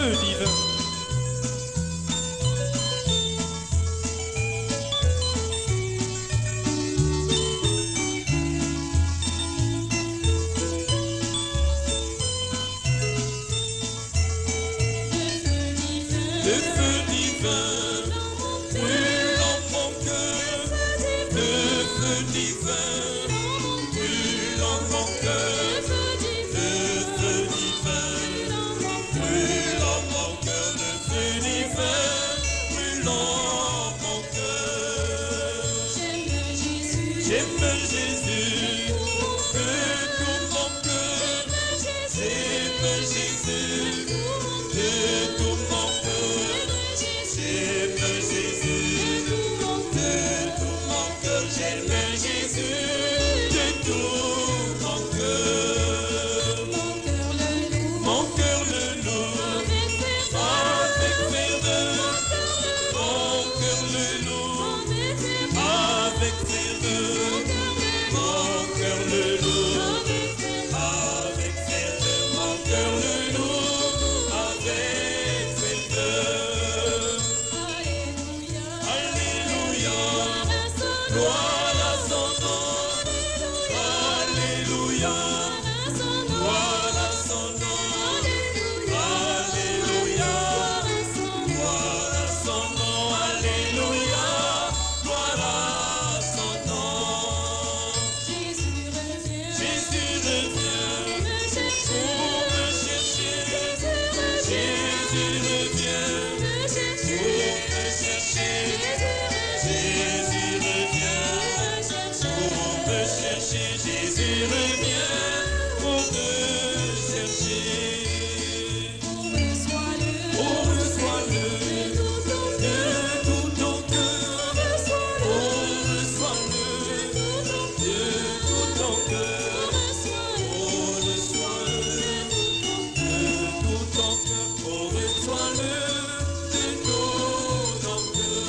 feu divin. Le feu divin brûle dans mon cœur. Le feu divin brûle dans mon cœur. Le feu divin brûle dans mon cœur. Le feu divin brûle dans mon cœur. J'aime Jésus de tout mon cœur. J'aime Jésus de tout mon cœur. J'aime Jésus de tout mon cœur. J'aime Jésus de tout mon cœur. Mon cœur le loue avec ferveur. Mon cœur le loue avec ferveur. Mon cœur le loue avec ferveur. Mon cœur le loue avec ferveur. Alléluia, gloire à son nom. Alléluia, gloire à son nom. Alléluia, gloire à son nom. Alléluia, gloire à son nom. Jésus revient pour me chercher. Jésus revient pour me chercher. Jésus revient pour me chercher. Jésus revient pour me chercher. Oh, reçois-le de tout ton cœur. Oh, reçois-le de tout ton cœur. Oh, reçois-le de tout ton cœur. Oh, reçois-le de tout ton cœur.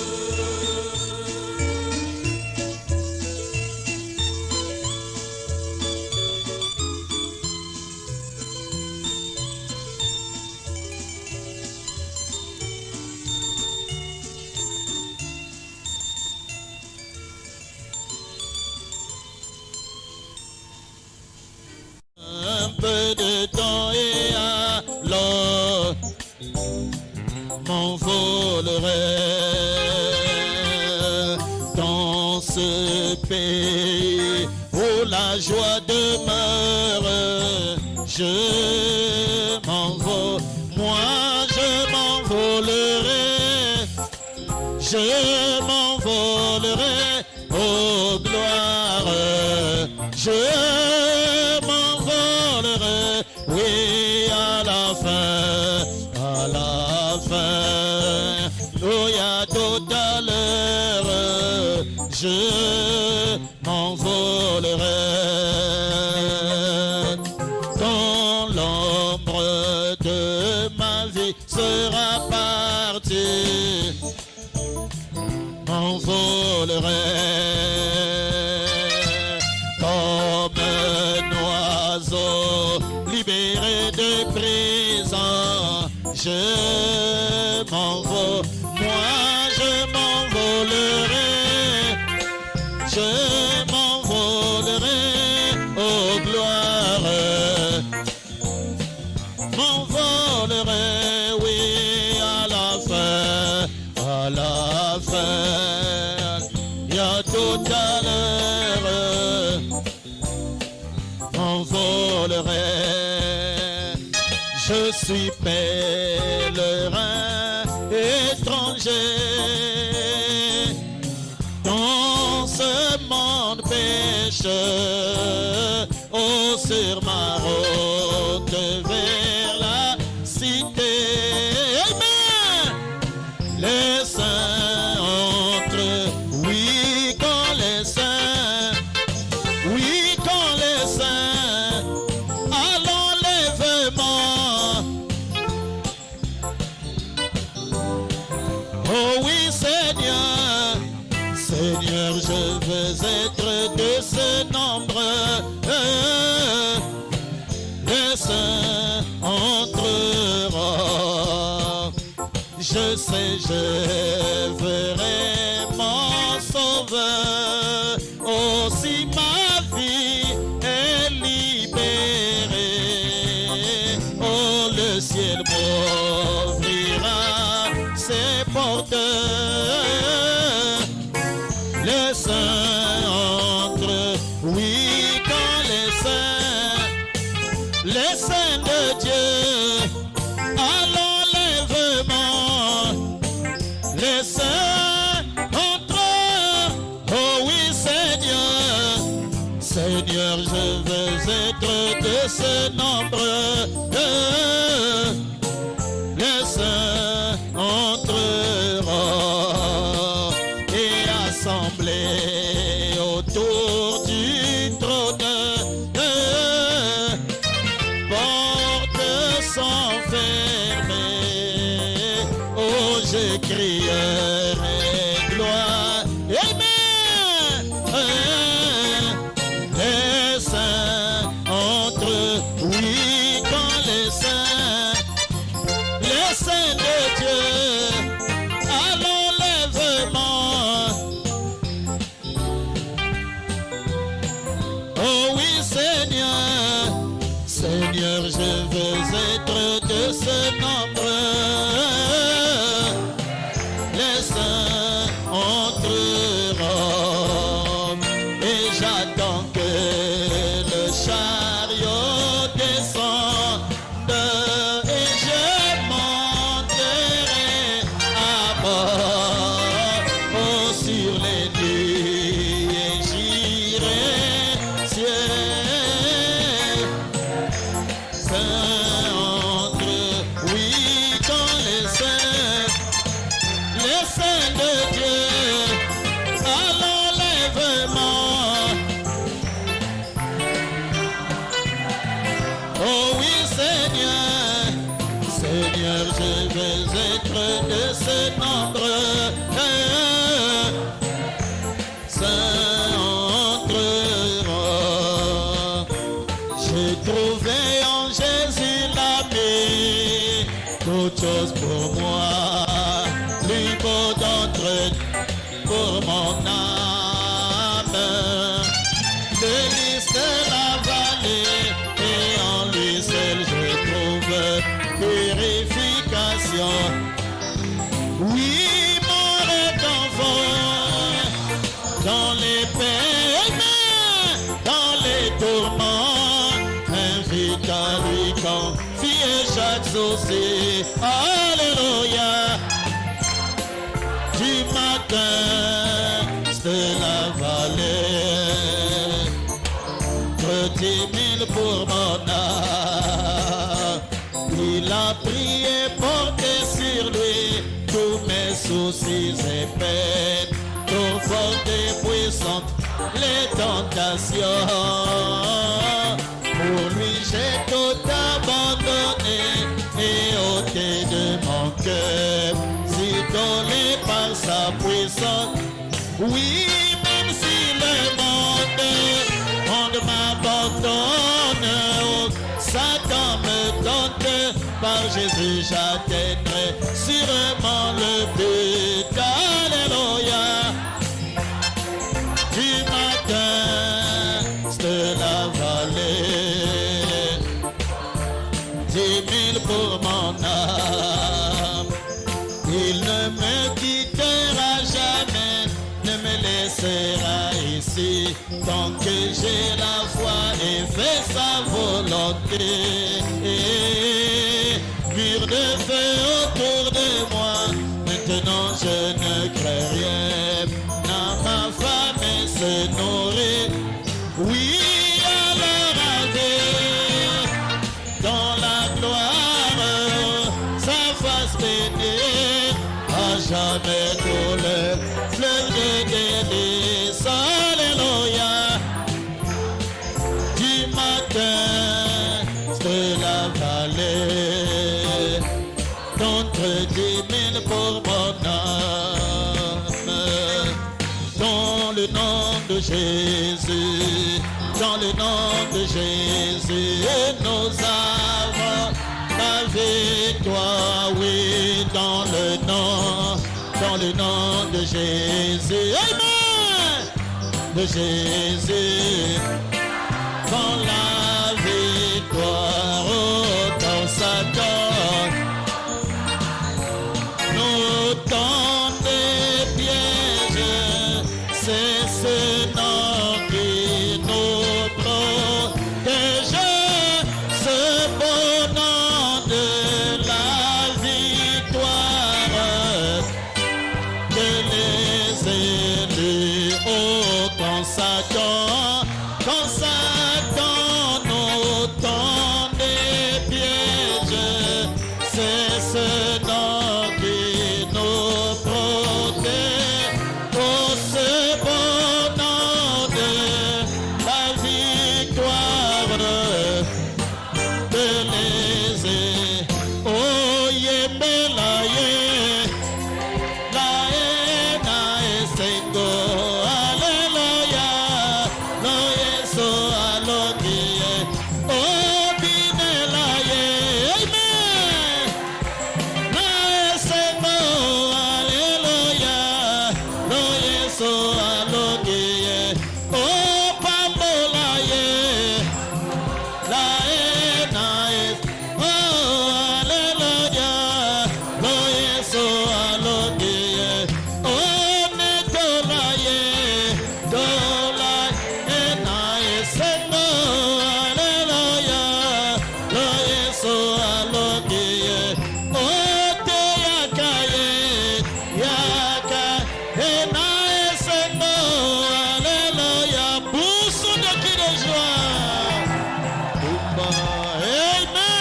Un peu de temps et alors m'envolerai dans ce pays où la joie demeure. Je m'envole, moi je m'envolerai, je m'envolerai, oh gloire, je m'envolerai, oui à la fin, alléluia tout à l'heure, je m'envolerai quand l'ombre de ma vie sera partie, m'envolerai comme un oiseau libéré de prison. Je m'envole, moi je m'envolerai, je m'envolerai, oh gloire, m'envolerai, oui à la fin, il y a tout à l'heure, m'envolerai. Je suis pèlerin étranger dans ce monde pécheur, oh sur ma route vers la cité. Amen. Les saints entrent, oui quand les saints, oui quand les saints à l'enlèvement. Oh oui Seigneur, Seigneur, je veux être de ce nombre. Les saints entreront. sais, je ferai mon sauveur. Oh, si ma vie est libérée, oh, le ciel m'ouvrira ses portes. Les saints entrent, oui, quand les saints de Dieu, à l'enlèvement, les saints entrent, oh oui, Seigneur, Seigneur, je veux être de ce nombre. Les saints entreront et assemblés autour du trône. Portes sont fermées, oh, je crierai gloire. Amen. Les saints entrent, oui, quand les saints de Dieu, à l'enlèvement. Oh oui, Seigneur, Seigneur, je veux être de ce nombre. Les saints entreront et j'attends que le chariot descende et je monterai à bord, oh, sur les nuits et j'irai ciel. Saint entre, oui, quand les saints de Dieu, à l'enlèvement. Oh oui, Seigneur, Seigneur, je veux être de ce nombre. Saint entreront. J'ai trouvé en Jésus l'ami, toute chose pour moi, lui beau d'entre pour mon âme. Délice de la vallée, et en lui seul je trouve purification. Oui, mon réconfort dans les peines, dans les tourments, invite à lui confier chaque souci. Alléluia. Du matin de la vallée, 30 000 pour mon âme. Il a prié, porté sur lui tous mes soucis et peines, trop fortes et puissantes les tentations. Pour lui j'ai tout abandonné et ôté de mon cœur, si donné par sa puissance. Oui, même si le monde m'abandonne, oh, Satan me tente, par Jésus j'atteindrai sûrement le but. Alléluia. Du matin de la vallée, 10 000 pour mon âme. Il ne me quittera jamais, ne me laissera ici, tant que j'ai la foi et fais sa volonté. Mur de feu autour de moi, maintenant je ne crains rien, à ma femme se nourrit. Oui, alors avec, dans la gloire, sa face bénie, à jamais pour le fleuve de délices. Alléluia. Du matin de la vallée, contre 10 000 pour mon âme. Dans le nom de Jésus, dans le nom de Jésus, nous avons la victoire, oui, dans le nom de Jésus. Amen. De Jésus. Quand la victoire, oh, dans Satan nous tend des pièges, c'est ce nom qui nous protège, ce beau nom de la victoire, de les élus, oh, quand Satan nous tend des pièges, c'est ce nom qui nous protège, oh, ce beau nom de la victoire, de les oh, yembela ye, la ena esengo, alléluia, lo yeso alokie, oh, binela ye, amen, la esengo, alléluia, lo yeso alokie, oh, pambola ye, la ena es, oh, alléluia, lo yeso alokie, oh, netola ye, tola ena esengo, alléluia, lo yeso alokie, oh, te yaka ena esengo, alléluia, pousse de cri de joie. Amen.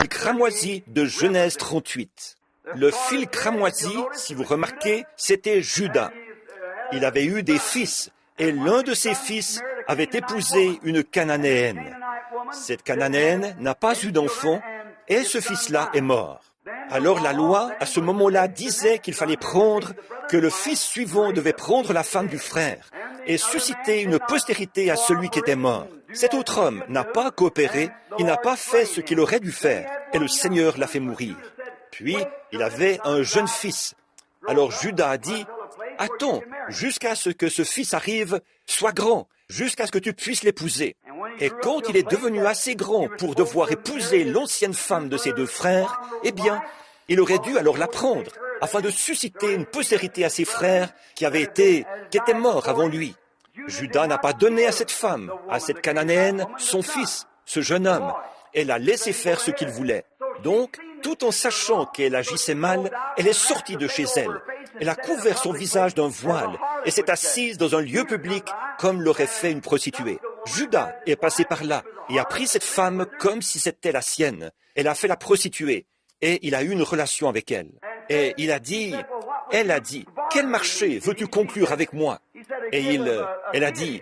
Cramoisi de Genèse 38. Le fil cramoisi, si vous remarquez, c'était Judas. Il avait eu des fils, et l'un de ses fils avait épousé une Cananéenne. Cette Cananéenne n'a pas eu d'enfant, et ce fils-là est mort. Alors la loi, à ce moment-là, disait qu'il fallait que le fils suivant devait prendre la femme du frère, et susciter une postérité à celui qui était mort. Cet autre homme n'a pas coopéré, il n'a pas fait ce qu'il aurait dû faire, et le Seigneur l'a fait mourir. Puis, il avait un jeune fils. Alors Judas a dit, « Attends, jusqu'à ce que ce fils arrive, sois grand, jusqu'à ce que tu puisses l'épouser. » Et quand il est devenu assez grand pour devoir épouser l'ancienne femme de ses deux frères, eh bien, il aurait dû alors la prendre, afin de susciter une postérité à ses frères qui étaient morts avant lui. Judas n'a pas donné à cette femme, à cette Cananéenne, son fils, ce jeune homme. Elle a laissé faire ce qu'il voulait. Donc, tout en sachant qu'elle agissait mal, elle est sortie de chez elle. Elle a couvert son visage d'un voile et s'est assise dans un lieu public comme l'aurait fait une prostituée. Judas est passé par là et a pris cette femme comme si c'était la sienne. Elle a fait la prostituée et il a eu une relation avec elle. Et elle a dit, « Quel marché veux-tu conclure avec moi ?» Et elle a dit,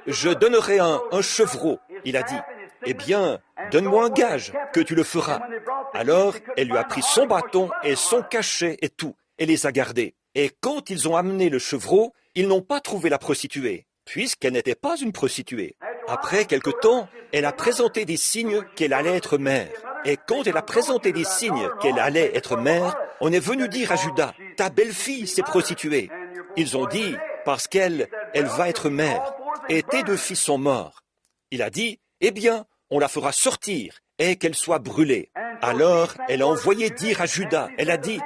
je donnerai un chevreau. Il a dit, eh bien, donne-moi un gage que tu le feras. Alors, elle lui a pris son bâton et son cachet et tout, et les a gardés. Et quand ils ont amené le chevreau, ils n'ont pas trouvé la prostituée, puisqu'elle n'était pas une prostituée. Après quelque temps, elle a présenté des signes qu'elle allait être mère. Et quand elle a présenté des signes qu'elle allait être mère, on est venu dire à Judas, ta belle-fille s'est prostituée. Ils ont dit, parce qu'elle va être mère, et tes 2 fils sont morts. Il a dit, eh bien, on la fera sortir et qu'elle soit brûlée. Alors, elle a envoyé dire à Judas, elle a dit,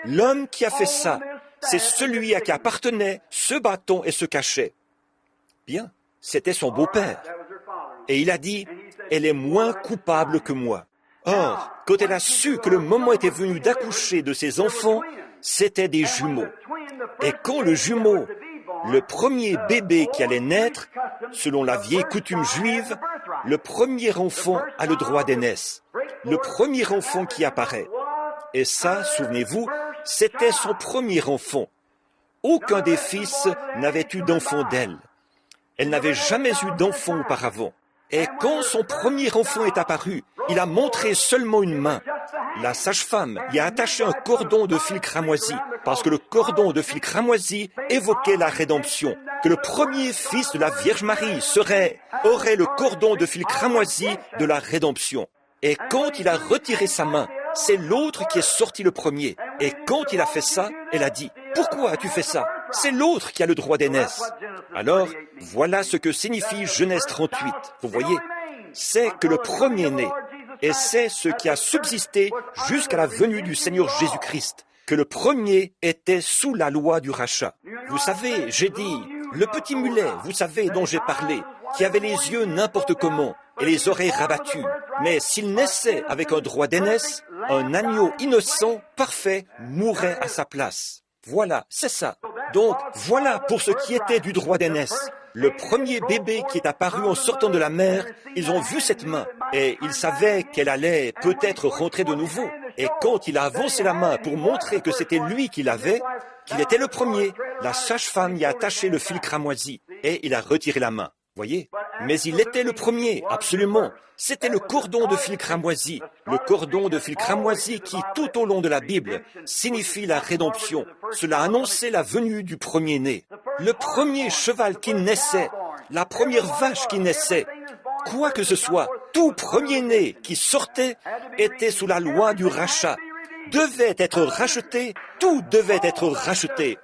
l'homme qui a fait ça, c'est celui à qui appartenait ce bâton et ce cachet. Bien, c'était son beau-père. Et il a dit, elle est moins coupable que moi. Or, quand elle a su que le moment était venu d'accoucher de ses enfants, c'était des jumeaux. Et quand le jumeau, le premier bébé qui allait naître, selon la vieille coutume juive, le premier enfant a le droit d'aînesse. Le premier enfant qui apparaît. Et ça, souvenez-vous, c'était son premier enfant. Aucun des fils n'avait eu d'enfant d'elle. Elle n'avait jamais eu d'enfant auparavant. Et quand son premier enfant est apparu, il a montré seulement une main. La sage-femme y a attaché un cordon de fil cramoisi, parce que le cordon de fil cramoisi évoquait la rédemption, que le premier fils de la Vierge Marie aurait le cordon de fil cramoisi de la rédemption. Et quand il a retiré sa main, c'est l'autre qui est sorti le premier. Et quand il a fait ça, elle a dit, « Pourquoi as-tu fait ça? C'est l'autre qui a le droit d'aînesse. » Alors, voilà ce que signifie Genèse 38. Vous voyez, c'est que le premier-né, et c'est ce qui a subsisté jusqu'à la venue du Seigneur Jésus-Christ, que le premier était sous la loi du rachat. Vous savez, j'ai dit, le petit mulet, vous savez, dont j'ai parlé, qui avait les yeux n'importe comment et les oreilles rabattues, mais s'il naissait avec un droit d'aînesse, un agneau innocent, parfait, mourrait à sa place. Voilà, c'est ça. Donc, voilà pour ce qui était du droit d'aînesse. Le premier bébé qui est apparu en sortant de la mer, ils ont vu cette main et ils savaient qu'elle allait peut-être rentrer de nouveau. Et quand il a avancé la main pour montrer que c'était lui qui l'avait, qu'il était le premier, la sage-femme y a attaché le fil cramoisi et il a retiré la main. Voyez? Mais il était le premier, absolument. C'était le cordon de fil cramoisi. Le cordon de fil cramoisi qui, tout au long de la Bible, signifie la rédemption. Cela annonçait la venue du premier-né. Le premier cheval qui naissait, la première vache qui naissait, quoi que ce soit, tout premier-né qui sortait était sous la loi du rachat. Devait être racheté, tout devait être racheté.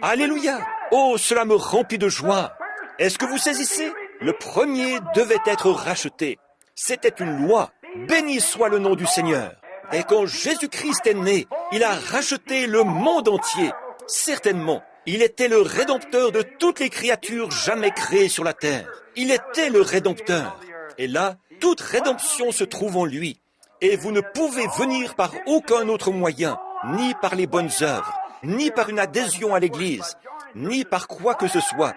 Alléluia! Oh, cela me remplit de joie. Est-ce que vous saisissez? Le premier devait être racheté. C'était une loi. Béni soit le nom du Seigneur. Et quand Jésus-Christ est né, il a racheté le monde entier. Certainement, il était le rédempteur de toutes les créatures jamais créées sur la terre. Il était le rédempteur. Et là, toute rédemption se trouve en lui. Et vous ne pouvez venir par aucun autre moyen, ni par les bonnes œuvres, ni par une adhésion à l'Église, ni par quoi que ce soit.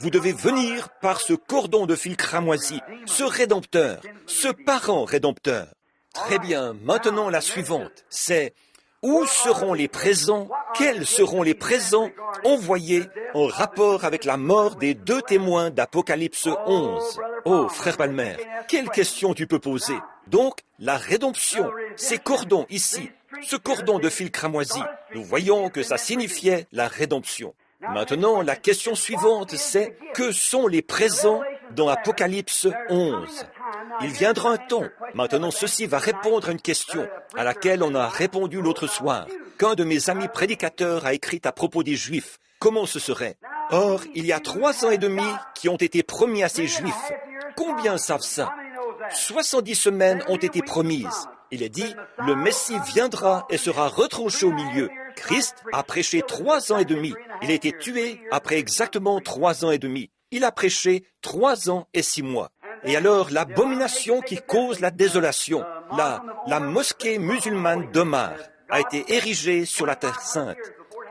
Vous devez venir par ce cordon de fil cramoisi, ce rédempteur, ce parent rédempteur. Très bien, maintenant la suivante, c'est où seront les présents, quels seront les présents envoyés en rapport avec la mort des 2 témoins d'Apocalypse 11. Oh, frère Palmer, quelle question tu peux poser? Donc, la rédemption, ces cordons ici, ce cordon de fil cramoisi, nous voyons que ça signifiait la rédemption. Maintenant, la question suivante, c'est que sont les présents dans Apocalypse 11? Il viendra un temps, maintenant ceci va répondre à une question à laquelle on a répondu l'autre soir, qu'un de mes amis prédicateurs a écrit à propos des Juifs. Comment ce serait? Or, il y a 3 ans et demi qui ont été promis à ces Juifs. Combien savent ça? 70 semaines ont été promises. Il est dit, le Messie viendra et sera retranché au milieu. Christ a prêché 3 ans et demi. Il a été tué après exactement 3 ans et demi. Il a prêché 3 ans et 6 mois. Et alors, l'abomination qui cause la désolation, la mosquée musulmane d'Omar, a été érigée sur la Terre Sainte.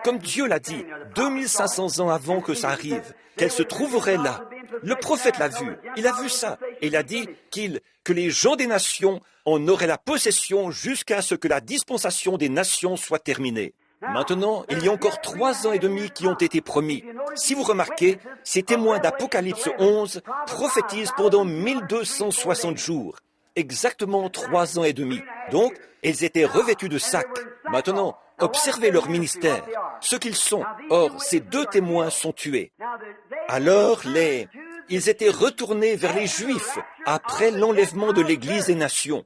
Comme Dieu l'a dit, 2500 ans avant que ça arrive, qu'elle se trouverait là. Le prophète l'a vu, il a vu ça, et il a dit que les gens des nations en auraient la possession jusqu'à ce que la dispensation des nations soit terminée. Maintenant, il y a encore 3 ans et demi qui ont été promis. Si vous remarquez, ces témoins d'Apocalypse 11 prophétisent pendant 1260 jours. Exactement 3 ans et demi. Donc, ils étaient revêtus de sacs. Maintenant, observez leur ministère, ce qu'ils sont. Or, ces 2 témoins sont tués. Alors, ils étaient retournés vers les Juifs après l'enlèvement de l'Église des Nations.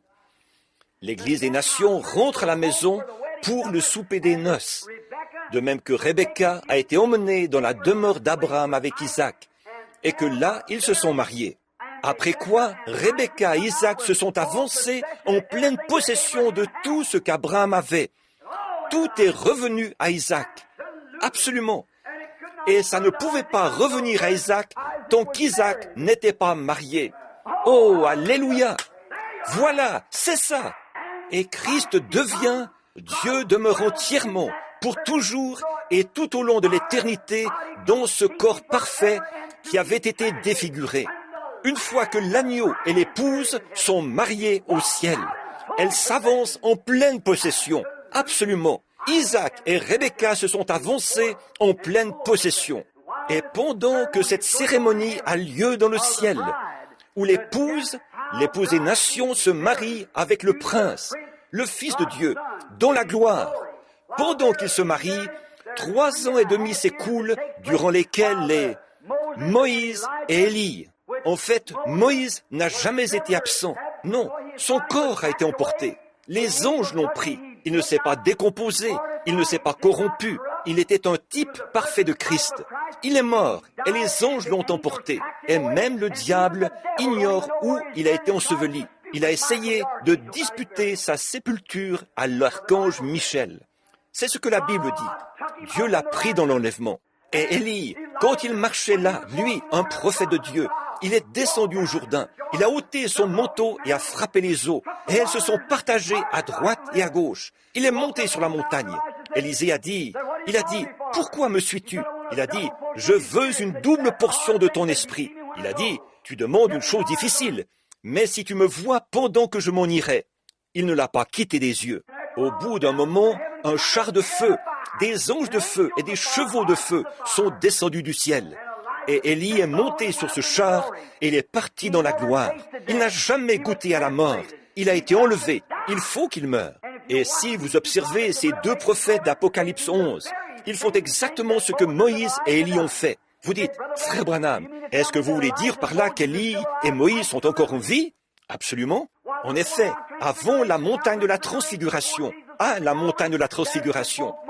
L'Église des Nations rentre à la maison pour le souper des noces. De même que Rebecca a été emmenée dans la demeure d'Abraham avec Isaac, et que là, ils se sont mariés. Après quoi, Rebecca et Isaac se sont avancés en pleine possession de tout ce qu'Abraham avait. Tout est revenu à Isaac. Absolument. Et ça ne pouvait pas revenir à Isaac tant qu'Isaac n'était pas marié. Oh, alléluia! Voilà, c'est ça! Et Christ devient Dieu demeure entièrement, pour toujours et tout au long de l'éternité, dans ce corps parfait qui avait été défiguré. Une fois que l'agneau et l'épouse sont mariés au ciel, elles s'avancent en pleine possession, absolument. Isaac et Rebecca se sont avancés en pleine possession. Et pendant que cette cérémonie a lieu dans le ciel, où l'épouse des nations se marie avec le prince, le Fils de Dieu, dans la gloire. Pendant qu'ils se marient, 3 ans et demi s'écoulent, durant lesquels Moïse et Élie. En fait, Moïse n'a jamais été absent. Non, son corps a été emporté. Les anges l'ont pris. Il ne s'est pas décomposé. Il ne s'est pas corrompu. Il était un type parfait de Christ. Il est mort et les anges l'ont emporté. Et même le diable ignore où il a été enseveli. Il a essayé de disputer sa sépulture à l'archange Michel. C'est ce que la Bible dit. Dieu l'a pris dans l'enlèvement. Et Élie, quand il marchait là, lui, un prophète de Dieu, il est descendu au Jourdain. Il a ôté son manteau et a frappé les eaux. Et elles se sont partagées à droite et à gauche. Il est monté sur la montagne. Élisée a dit, « Pourquoi me suis-tu » Il a dit, « Je veux une double portion de ton esprit. » Il a dit, « Tu demandes une chose difficile. Mais si tu me vois pendant que je m'en irai, il ne l'a pas quitté des yeux. Au bout d'un moment, un char de feu, des anges de feu et des chevaux de feu sont descendus du ciel. Et Élie est monté sur ce char et il est parti dans la gloire. Il n'a jamais goûté à la mort. Il a été enlevé. Il faut qu'il meure. Et si vous observez ces 2 prophètes d'Apocalypse 11, ils font exactement ce que Moïse et Élie ont fait. Vous dites, frère Branham, est-ce que vous voulez dire par là qu'Élie et Moïse sont encore en vie? Absolument. En effet, avant la montagne de la transfiguration,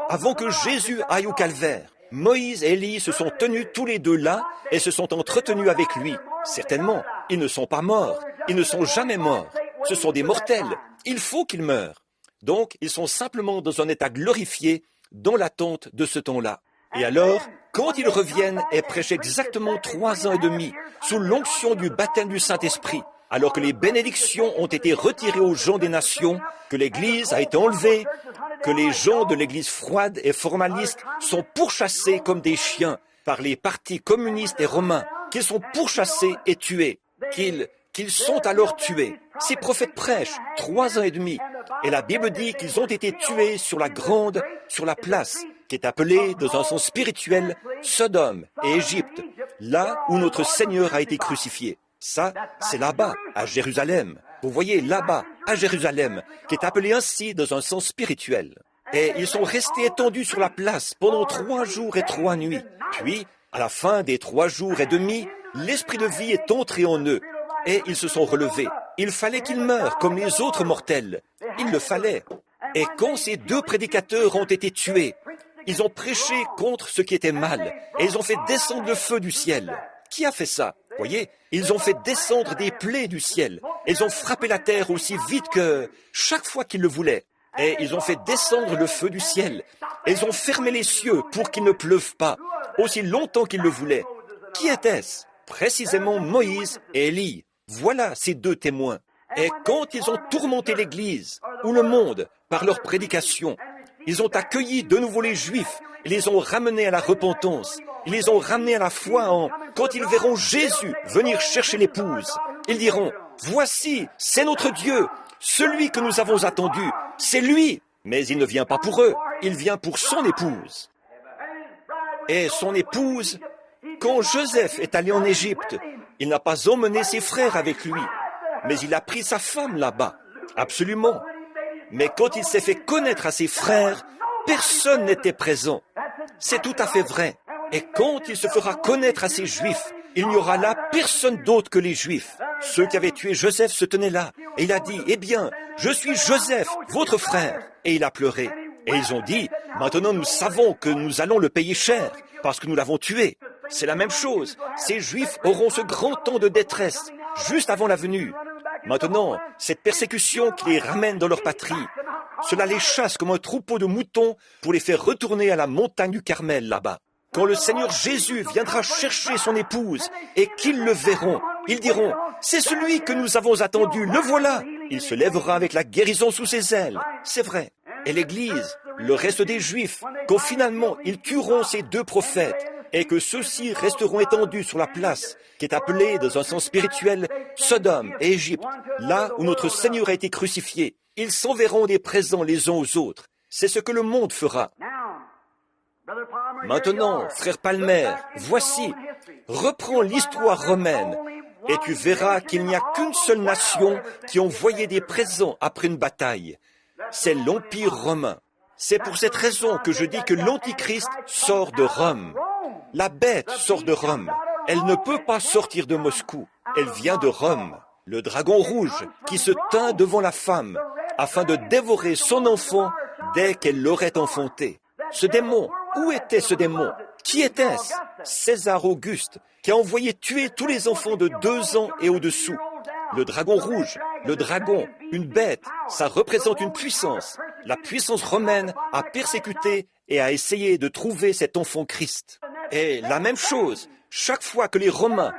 avant que Jésus aille au calvaire, Moïse et Élie se sont tenus tous les 2 là et se sont entretenus avec lui. Certainement, ils ne sont pas morts. Ils ne sont jamais morts. Ce sont des mortels. Il faut qu'ils meurent. Donc, ils sont simplement dans un état glorifié dans l'attente de ce temps-là. Et alors, quand ils reviennent et prêchent exactement 3 ans et demi, sous l'onction du baptême du Saint-Esprit, alors que les bénédictions ont été retirées aux gens des nations, que l'Église a été enlevée, que les gens de l'Église froide et formaliste sont pourchassés comme des chiens par les partis communistes et romains, qu'ils sont pourchassés et tués, qu'ils sont alors tués. Ces prophètes prêchent 3 ans et demi, et la Bible dit qu'ils ont été tués sur la place, qui est appelée, dans un sens spirituel, Sodome et Égypte, là où notre Seigneur a été crucifié. Ça, c'est là-bas, à Jérusalem. Vous voyez, là-bas, à Jérusalem, qui est appelé ainsi dans un sens spirituel. Et ils sont restés étendus sur la place pendant 3 jours et 3 nuits. Puis, à la fin des 3 jours et demi, l'esprit de vie est entré en eux. Et ils se sont relevés. Il fallait qu'ils meurent comme les autres mortels. Il le fallait. Et quand ces 2 prédicateurs ont été tués, ils ont prêché contre ce qui était mal. Et ils ont fait descendre le feu du ciel. Qui a fait ça? Voyez, ils ont fait descendre des plaies du ciel. Ils ont frappé la terre aussi vite que chaque fois qu'ils le voulaient. Et ils ont fait descendre le feu du ciel. Et ils ont fermé les cieux pour qu'il ne pleuve pas, aussi longtemps qu'ils le voulaient. Qui était-ce? Précisément Moïse et Élie. Voilà ces 2 témoins. Et quand ils ont tourmenté l'Église ou le monde par leur prédication, ils ont accueilli de nouveau les Juifs et les ont ramenés à la repentance. Ils les ont ramenés à la foi quand ils verront Jésus venir chercher l'épouse. Ils diront, voici, c'est notre Dieu, celui que nous avons attendu, c'est lui. Mais il ne vient pas pour eux, il vient pour son épouse. Et son épouse, quand Joseph est allé en Égypte, il n'a pas emmené ses frères avec lui, mais il a pris sa femme là-bas. Absolument. Mais quand il s'est fait connaître à ses frères, personne n'était présent. C'est tout à fait vrai. Et quand il se fera connaître à ses Juifs, il n'y aura là personne d'autre que les Juifs. Ceux qui avaient tué Joseph se tenaient là. Et il a dit, eh bien, je suis Joseph, votre frère. Et il a pleuré. Et ils ont dit, maintenant nous savons que nous allons le payer cher, parce que nous l'avons tué. C'est la même chose. Ces Juifs auront ce grand temps de détresse, juste avant la venue. Maintenant, cette persécution qui les ramène dans leur patrie, cela les chasse comme un troupeau de moutons pour les faire retourner à la montagne du Carmel là-bas. Quand le Seigneur Jésus viendra chercher son épouse et qu'ils le verront, ils diront, c'est celui que nous avons attendu, le voilà. Il se lèvera avec la guérison sous ses ailes. C'est vrai. Et l'Église, le reste des Juifs, quand finalement ils tueront ces deux prophètes et que ceux-ci resteront étendus sur la place qui est appelée dans un sens spirituel Sodome et Égypte, là où notre Seigneur a été crucifié, ils s'enverront des présents les uns aux autres. C'est ce que le monde fera. Maintenant, frère Palmer, voici, reprends l'histoire romaine et tu verras qu'il n'y a qu'une seule nation qui envoyait des présents après une bataille. C'est l'Empire romain. C'est pour cette raison que je dis que l'Antichrist sort de Rome. La bête sort de Rome. Elle ne peut pas sortir de Moscou. Elle vient de Rome. Le dragon rouge qui se tint devant la femme afin de dévorer son enfant dès qu'elle l'aurait enfanté. Ce démon, où était ce démon? Qui était-ce? César Auguste, qui a envoyé tuer tous les enfants de 2 ans et au-dessous. Le dragon rouge, le dragon, une bête, ça représente une puissance. La puissance romaine a persécuté et a essayé de trouver cet enfant Christ. Et la même chose, chaque fois que les Romains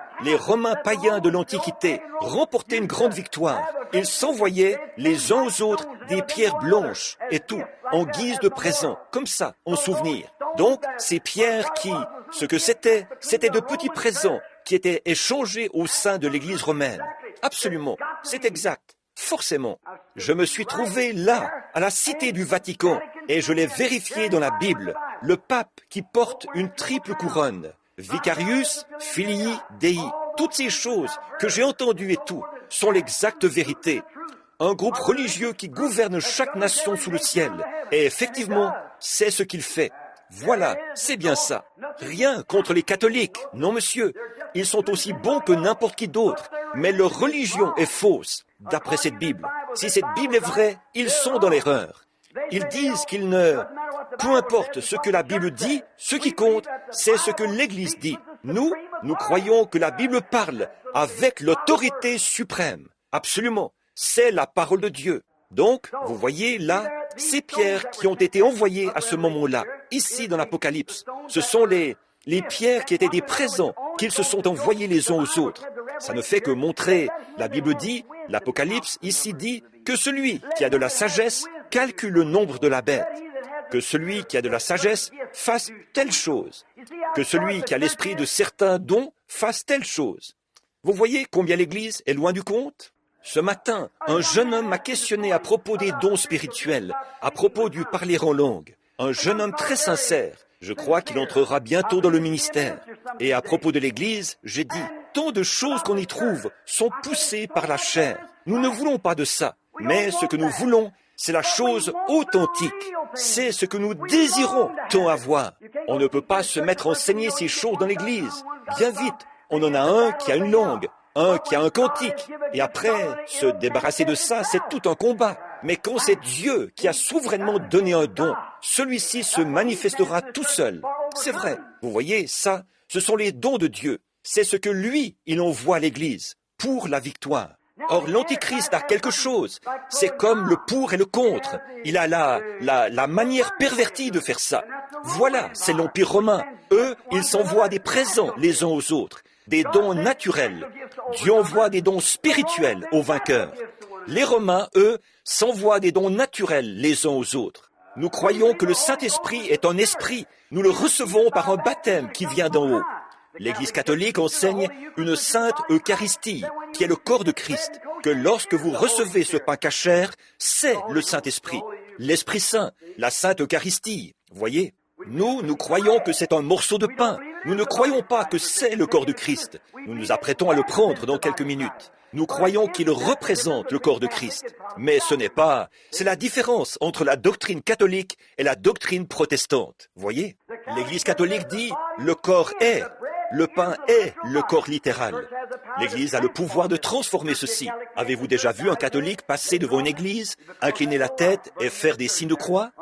païens de l'Antiquité, remportaient une grande victoire, ils s'envoyaient les uns aux autres des pierres blanches et tout, en guise de présent, comme ça, en souvenir. Donc, ces pierres ce que c'était de petits présents qui étaient échangés au sein de l'Église romaine. Absolument, c'est exact, forcément. Je me suis trouvé là, à la Cité du Vatican, et je l'ai vérifié dans la Bible, le pape qui porte une triple couronne. Vicarius, Filii, Dei, toutes ces choses que j'ai entendues et tout, sont l'exacte vérité. Un groupe religieux qui gouverne chaque nation sous le ciel. Et effectivement, c'est ce qu'il fait. Voilà, c'est bien ça. Rien contre les catholiques, non monsieur. Ils sont aussi bons que n'importe qui d'autre. Mais leur religion est fausse, d'après cette Bible. Si cette Bible est vraie, ils sont dans l'erreur. Ils disent qu'ils ne... Peu importe ce que la Bible dit, ce qui compte, c'est ce que l'Église dit. Nous croyons que la Bible parle avec l'autorité suprême. Absolument. C'est la parole de Dieu. Donc, vous voyez là, ces pierres qui ont été envoyées à ce moment-là, ici dans l'Apocalypse, ce sont les pierres qui étaient des présents qu'ils se sont envoyés les uns aux autres. Ça ne fait que montrer, la Bible dit, l'Apocalypse ici dit, que celui qui a de la sagesse calcule le nombre de la bête. Que celui qui a de la sagesse fasse telle chose. Que celui qui a l'esprit de certains dons fasse telle chose. Vous voyez combien l'Église est loin du compte? Ce matin, un jeune homme m'a questionné à propos des dons spirituels, à propos du parler en langue. Un jeune homme très sincère. Je crois qu'il entrera bientôt dans le ministère. Et à propos de l'Église, j'ai dit, tant de choses qu'on y trouve sont poussées par la chair. Nous ne voulons pas de ça. Mais ce que nous voulons, c'est la chose authentique. C'est ce que nous désirons tant avoir. On ne peut pas se mettre à enseigner ces choses dans l'Église. Bien vite, on en a un qui a une langue, un qui a un cantique. Et après, se débarrasser de ça, c'est tout un combat. Mais quand c'est Dieu qui a souverainement donné un don, celui-ci se manifestera tout seul. C'est vrai. Vous voyez, ça, ce sont les dons de Dieu. C'est ce que lui, il envoie à l'Église pour la victoire. Or, l'Antichrist a quelque chose. C'est comme le pour et le contre. Il a la manière pervertie de faire ça. Voilà, c'est l'Empire romain. Eux, ils s'envoient des présents les uns aux autres, des dons naturels. Dieu envoie des dons spirituels aux vainqueurs. Les Romains, eux, s'envoient des dons naturels les uns aux autres. Nous croyons que le Saint-Esprit est un esprit. Nous le recevons par un baptême qui vient d'en haut. L'Église catholique enseigne une sainte Eucharistie, qui est le corps de Christ, que lorsque vous recevez ce pain cachère, c'est le Saint-Esprit. l'Esprit Saint, la Sainte Eucharistie. Voyez, nous croyons que c'est un morceau de pain. Nous ne croyons pas que c'est le corps de Christ. Nous nous apprêtons à le prendre dans quelques minutes. Nous croyons qu'il représente le corps de Christ. Mais ce n'est pas... C'est la différence entre la doctrine catholique et la doctrine protestante. Voyez, l'Église catholique dit « le corps est ». Le pain est le corps littéral. L'Église a le pouvoir de transformer ceci. Avez-vous déjà vu un catholique passer devant une église, incliner la tête et faire des signes de croix?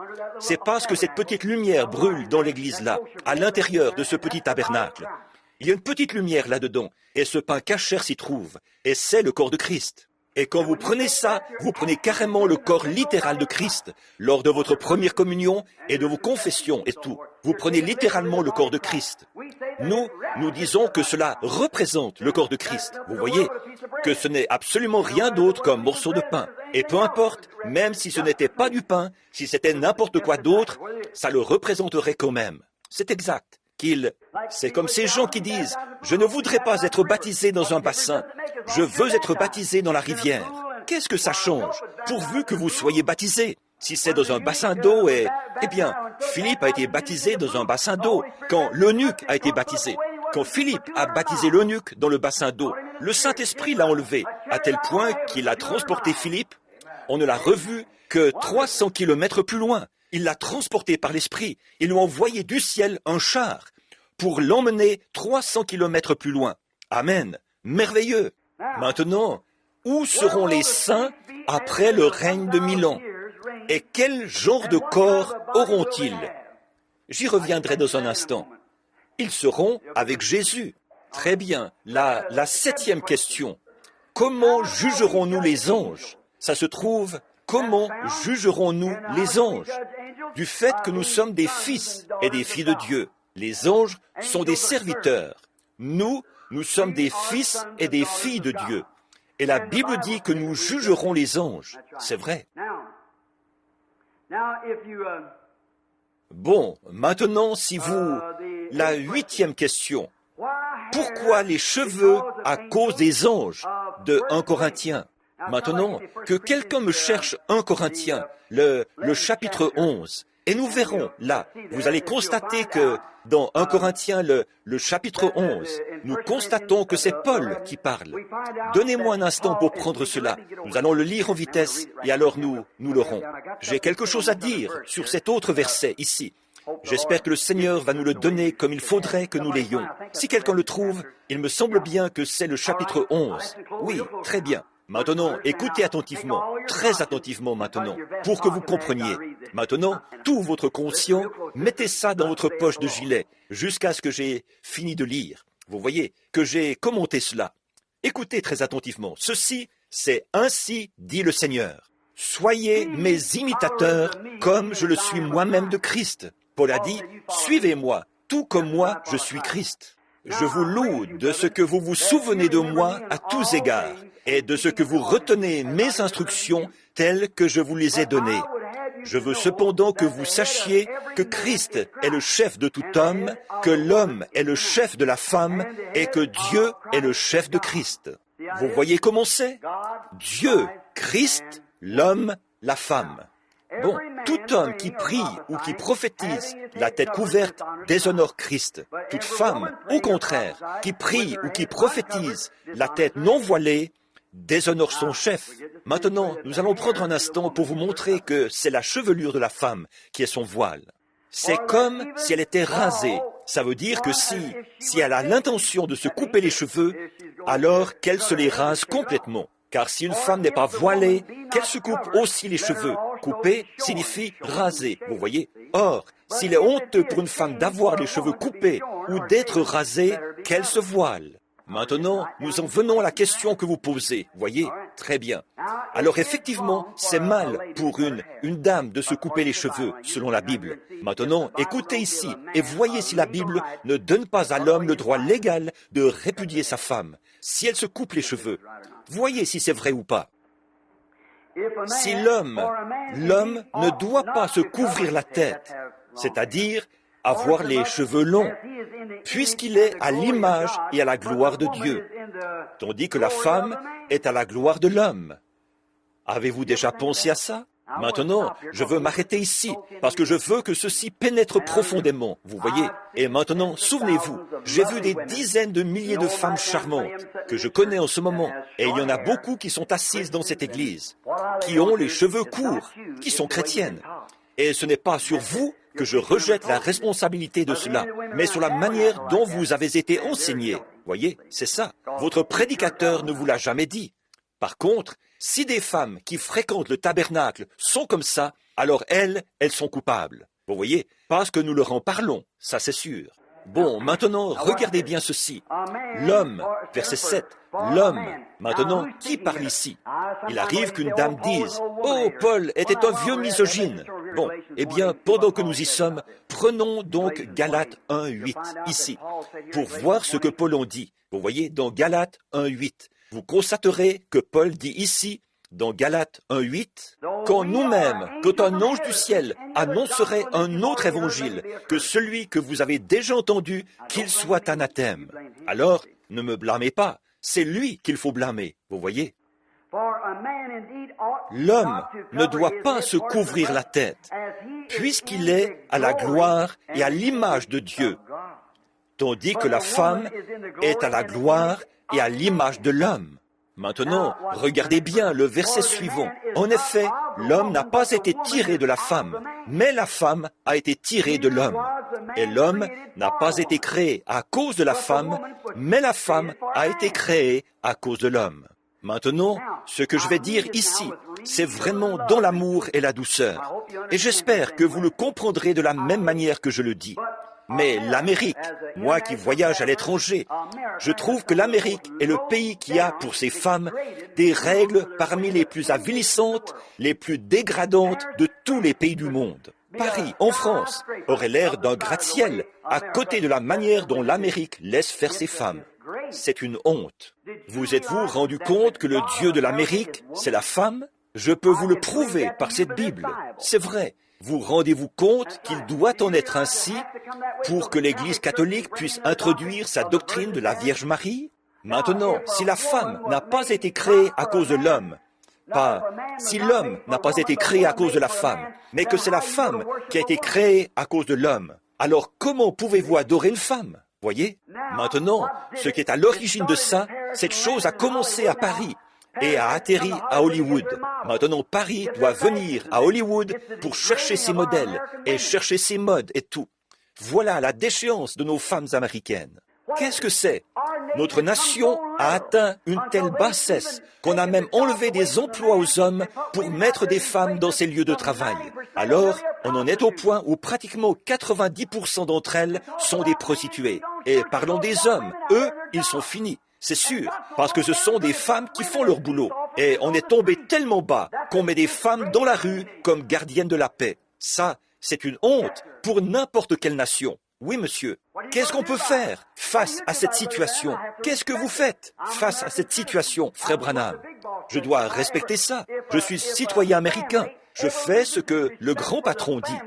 C'est parce que cette petite lumière brûle dans l'église là, à l'intérieur de ce petit tabernacle. Il y a une petite lumière là-dedans, et ce pain cachère s'y trouve, et c'est le corps de Christ. Et quand vous prenez ça, vous prenez carrément le corps littéral de Christ, lors de votre première communion et de vos confessions et tout. Vous prenez littéralement le corps de Christ. Nous disons que cela représente le corps de Christ. Vous voyez, que ce n'est absolument rien d'autre qu'un morceau de pain. Et peu importe, même si ce n'était pas du pain, si c'était n'importe quoi d'autre, ça le représenterait quand même. C'est exact. C'est comme ces gens qui disent « Je ne voudrais pas être baptisé dans un bassin, je veux être baptisé dans la rivière. » Qu'est-ce que ça change, pourvu que vous soyez baptisé? Si c'est dans un bassin d'eau, eh bien, Philippe a été baptisé dans un bassin d'eau, quand l'eunuque a été baptisé. Quand Philippe a baptisé l'eunuque dans le bassin d'eau, le Saint-Esprit l'a enlevé, à tel point qu'il a transporté Philippe. On ne l'a revu que 300 kilomètres plus loin. Il l'a transporté par l'Esprit. Il lui a envoyé du ciel un char pour l'emmener 300 kilomètres plus loin. Amen. Merveilleux. Maintenant, où seront les saints après le règne de 1000 ans? Et quel genre de corps auront-ils? J'y reviendrai dans un instant. Ils seront avec Jésus. Très bien. La 7e question. Comment jugerons-nous les anges? Ça se trouve, comment jugerons-nous les anges? Du fait que nous sommes des fils et des filles de Dieu. Les anges sont des serviteurs. Nous sommes des fils et des filles de Dieu. Et la Bible dit que nous jugerons les anges. C'est vrai. Bon, maintenant, si vous... La 8e question. Pourquoi les cheveux à cause des anges de 1 Corinthiens? Maintenant, que quelqu'un me cherche 1 Corinthiens, le chapitre 11, et nous verrons là, vous allez constater que dans 1 Corinthiens, le chapitre 11, nous constatons que c'est Paul qui parle. Donnez-moi un instant pour prendre cela. Nous allons le lire en vitesse et alors nous l'aurons. J'ai quelque chose à dire sur cet autre verset ici. J'espère que le Seigneur va nous le donner comme il faudrait que nous l'ayons. Si quelqu'un le trouve, il me semble bien que c'est le chapitre 11. Oui, très bien. Maintenant, écoutez attentivement, très attentivement maintenant, pour que vous compreniez. Maintenant, tout votre conscient, mettez ça dans votre poche de gilet, jusqu'à ce que j'ai fini de lire. Vous voyez, que j'ai commenté cela. Écoutez très attentivement. Ceci, c'est ainsi dit le Seigneur. Soyez mes imitateurs, comme je le suis moi-même de Christ. Paul a dit, suivez-moi, tout comme moi, je suis Christ. Je vous loue de ce que vous vous souvenez de moi à tous égards, et de ce que vous retenez mes instructions telles que je vous les ai données. Je veux cependant que vous sachiez que Christ est le chef de tout homme, que l'homme est le chef de la femme, et que Dieu est le chef de Christ. Vous voyez comment c'est? Dieu, Christ, l'homme, la femme. Bon, tout homme qui prie ou qui prophétise la tête couverte déshonore Christ. Toute femme, au contraire, qui prie ou qui prophétise la tête non voilée déshonore son chef. Maintenant, nous allons prendre un instant pour vous montrer que c'est la chevelure de la femme qui est son voile. C'est comme si elle était rasée. Ça veut dire que si elle a l'intention de se couper les cheveux, alors qu'elle se les rase complètement. Car si une femme n'est pas voilée, qu'elle se coupe aussi les cheveux. Couper signifie raser, vous voyez. Or, s'il est honteux pour une femme d'avoir les cheveux coupés ou d'être rasée, qu'elle se voile. Maintenant, nous en venons à la question que vous posez, voyez. Très bien. Alors effectivement, c'est mal pour une dame de se couper les cheveux, selon la Bible. Maintenant, écoutez ici et voyez si la Bible ne donne pas à l'homme le droit légal de répudier sa femme, si elle se coupe les cheveux. Voyez si c'est vrai ou pas. Si l'homme ne doit pas se couvrir la tête, c'est-à-dire avoir les cheveux longs, puisqu'il est à l'image et à la gloire de Dieu, tandis que la femme est à la gloire de l'homme. Avez-vous déjà pensé à ça? Maintenant, je veux m'arrêter ici, parce que je veux que ceci pénètre profondément, vous voyez. Et maintenant, souvenez-vous, j'ai vu des dizaines de milliers de femmes charmantes que je connais en ce moment, et il y en a beaucoup qui sont assises dans cette église, qui ont les cheveux courts, qui sont chrétiennes. Et ce n'est pas sur vous que je rejette la responsabilité de cela, mais sur la manière dont vous avez été enseigné. Voyez, c'est ça. Votre prédicateur ne vous l'a jamais dit. Par contre, si des femmes qui fréquentent le tabernacle sont comme ça, alors elles sont coupables. Vous voyez, parce que nous leur en parlons, ça c'est sûr. Bon, maintenant, regardez bien ceci. L'homme, verset 7, l'homme. Maintenant, qui parle ici? Il arrive qu'une dame dise, « Oh, Paul était un vieux misogyne. » Bon, eh bien, pendant que nous y sommes, prenons donc Galates 1.8, ici, pour voir ce que Paul en dit. Vous voyez, dans Galates 1.8, vous constaterez que Paul dit ici, dans Galates 1.8, quand nous-mêmes, quand un ange du ciel annoncerait un autre évangile que celui que vous avez déjà entendu, qu'il soit anathème. Alors, ne me blâmez pas, c'est lui qu'il faut blâmer, vous voyez. L'homme ne doit pas se couvrir la tête, puisqu'il est à la gloire et à l'image de Dieu, tandis que la femme est à la gloire et à l'image de l'homme. Maintenant, regardez bien le verset suivant. En effet, l'homme n'a pas été tiré de la femme, mais la femme a été tirée de l'homme. Et l'homme n'a pas été créé à cause de la femme, mais la femme a été créée à cause de l'homme. Maintenant, ce que je vais dire ici, c'est vraiment dans l'amour et la douceur. Et j'espère que vous le comprendrez de la même manière que je le dis. Mais l'Amérique, moi qui voyage à l'étranger, je trouve que l'Amérique est le pays qui a pour ses femmes des règles parmi les plus avilissantes, les plus dégradantes de tous les pays du monde. Paris, en France, aurait l'air d'un gratte-ciel à côté de la manière dont l'Amérique laisse faire ses femmes. C'est une honte. Vous êtes-vous rendu compte que le Dieu de l'Amérique, c'est la femme? Je peux vous le prouver par cette Bible. C'est vrai. Vous rendez-vous compte qu'il doit en être ainsi pour que l'Église catholique puisse introduire sa doctrine de la Vierge Marie? Maintenant, si la femme n'a pas été créée à cause de l'homme, si l'homme n'a pas été créé à cause de la femme, mais que c'est la femme qui a été créée à cause de l'homme, alors comment pouvez-vous adorer une femme? Voyez? Maintenant, ce qui est à l'origine de ça, cette chose a commencé à Paris et a atterri à Hollywood. Maintenant, Paris doit venir à Hollywood pour chercher ses modèles et chercher ses modes et tout. Voilà la déchéance de nos femmes américaines. Qu'est-ce que c'est? Notre nation a atteint une telle bassesse qu'on a même enlevé des emplois aux hommes pour mettre des femmes dans ces lieux de travail. Alors, on en est au point où pratiquement 90% d'entre elles sont des prostituées. Et parlons des hommes, eux, ils sont finis. C'est sûr, parce que ce sont des femmes qui font leur boulot. Et on est tombé tellement bas qu'on met des femmes dans la rue comme gardiennes de la paix. Ça, c'est une honte pour n'importe quelle nation. Oui, monsieur. Qu'est-ce qu'on peut faire face à cette situation? Qu'est-ce que vous faites face à cette situation, frère Branham? Je dois respecter ça. Je suis citoyen américain. Je fais ce que le grand patron dit.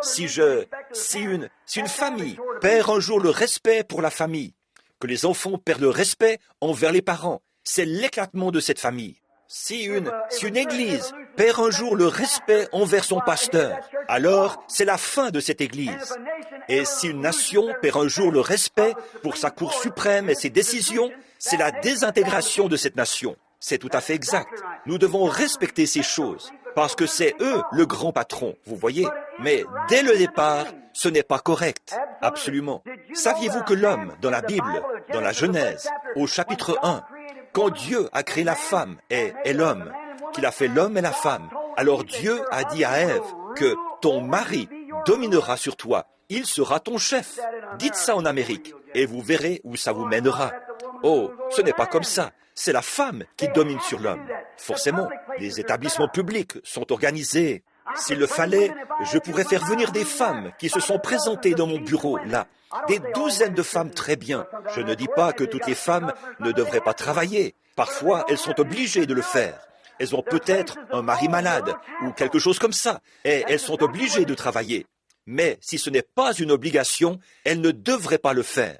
Si une famille perd un jour le respect pour la famille, que les enfants perdent le respect envers les parents, c'est l'éclatement de cette famille. Si une église perd un jour le respect envers son pasteur, alors c'est la fin de cette église. Et si une nation perd un jour le respect pour sa Cour suprême et ses décisions, c'est la désintégration de cette nation. C'est tout à fait exact. Nous devons respecter ces choses, parce que c'est eux le grand patron, vous voyez. Mais dès le départ, ce n'est pas correct. Absolument. Saviez-vous que l'homme, dans la Bible, dans la Genèse, au chapitre 1, quand Dieu a créé la femme et l'homme, qu'il a fait l'homme et la femme, alors Dieu a dit à Ève que ton mari dominera sur toi, il sera ton chef. Dites ça en Amérique et vous verrez où ça vous mènera. Oh, ce n'est pas comme ça. C'est la femme qui domine sur l'homme. Forcément, les établissements publics sont organisés. S'il le fallait, je pourrais faire venir des femmes qui se sont présentées dans mon bureau, là. Des douzaines de femmes très bien. Je ne dis pas que toutes les femmes ne devraient pas travailler. Parfois, elles sont obligées de le faire. Elles ont peut-être un mari malade ou quelque chose comme ça, et elles sont obligées de travailler. Mais si ce n'est pas une obligation, elles ne devraient pas le faire.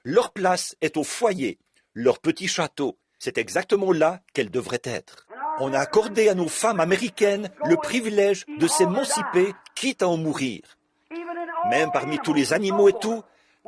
Leur place est au foyer, leur petit château. C'est exactement là qu'elles devraient être. On a accordé à nos femmes américaines le privilège de s'émanciper, quitte à en mourir. Même parmi tous les animaux et tout,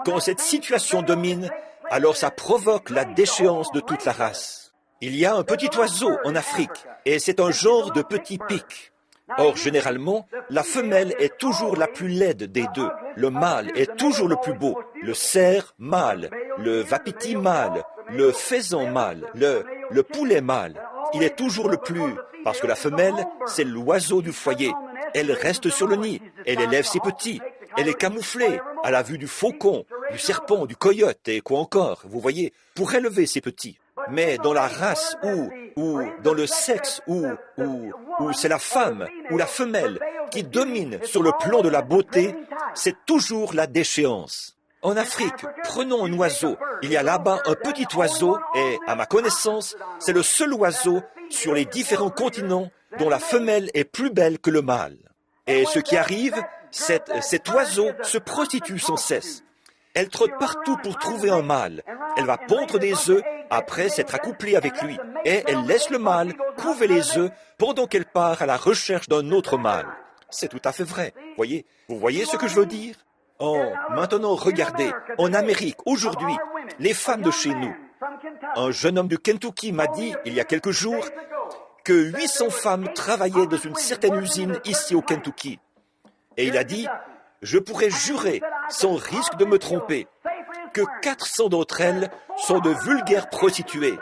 quand cette situation domine, alors ça provoque la déchéance de toute la race. Il y a un petit oiseau en Afrique, et c'est un genre de petit pic. Or, généralement, la femelle est toujours la plus laide des deux. Le mâle est toujours le plus beau. Le cerf mâle, le wapiti mâle, le faisan mâle, le poulet mâle. Il est toujours le plus, parce que la femelle, c'est l'oiseau du foyer. Elle reste sur le nid, elle élève ses petits. Elle est camouflée à la vue du faucon, du serpent, du coyote et quoi encore, vous voyez, pour élever ses petits. Mais dans la race ou dans le sexe où c'est la femme ou la femelle qui domine sur le plan de la beauté, c'est toujours la déchéance. En Afrique, prenons un oiseau. Il y a là-bas un petit oiseau et, à ma connaissance, c'est le seul oiseau sur les différents continents dont la femelle est plus belle que le mâle. Et ce qui arrive, cet oiseau se prostitue sans cesse. Elle trotte partout pour trouver un mâle. Elle va pondre des œufs après s'être accouplée avec lui. Et elle laisse le mâle couver les œufs pendant qu'elle part à la recherche d'un autre mâle. C'est tout à fait vrai. Vous voyez ce que je veux dire? Maintenant, regardez, en Amérique, aujourd'hui, les femmes de chez nous. Un jeune homme du Kentucky m'a dit, il y a quelques jours, que 800 femmes travaillaient dans une certaine usine ici au Kentucky. Et il a dit, je pourrais jurer, sans risque de me tromper, que 400 d'entre elles sont de vulgaires prostituées.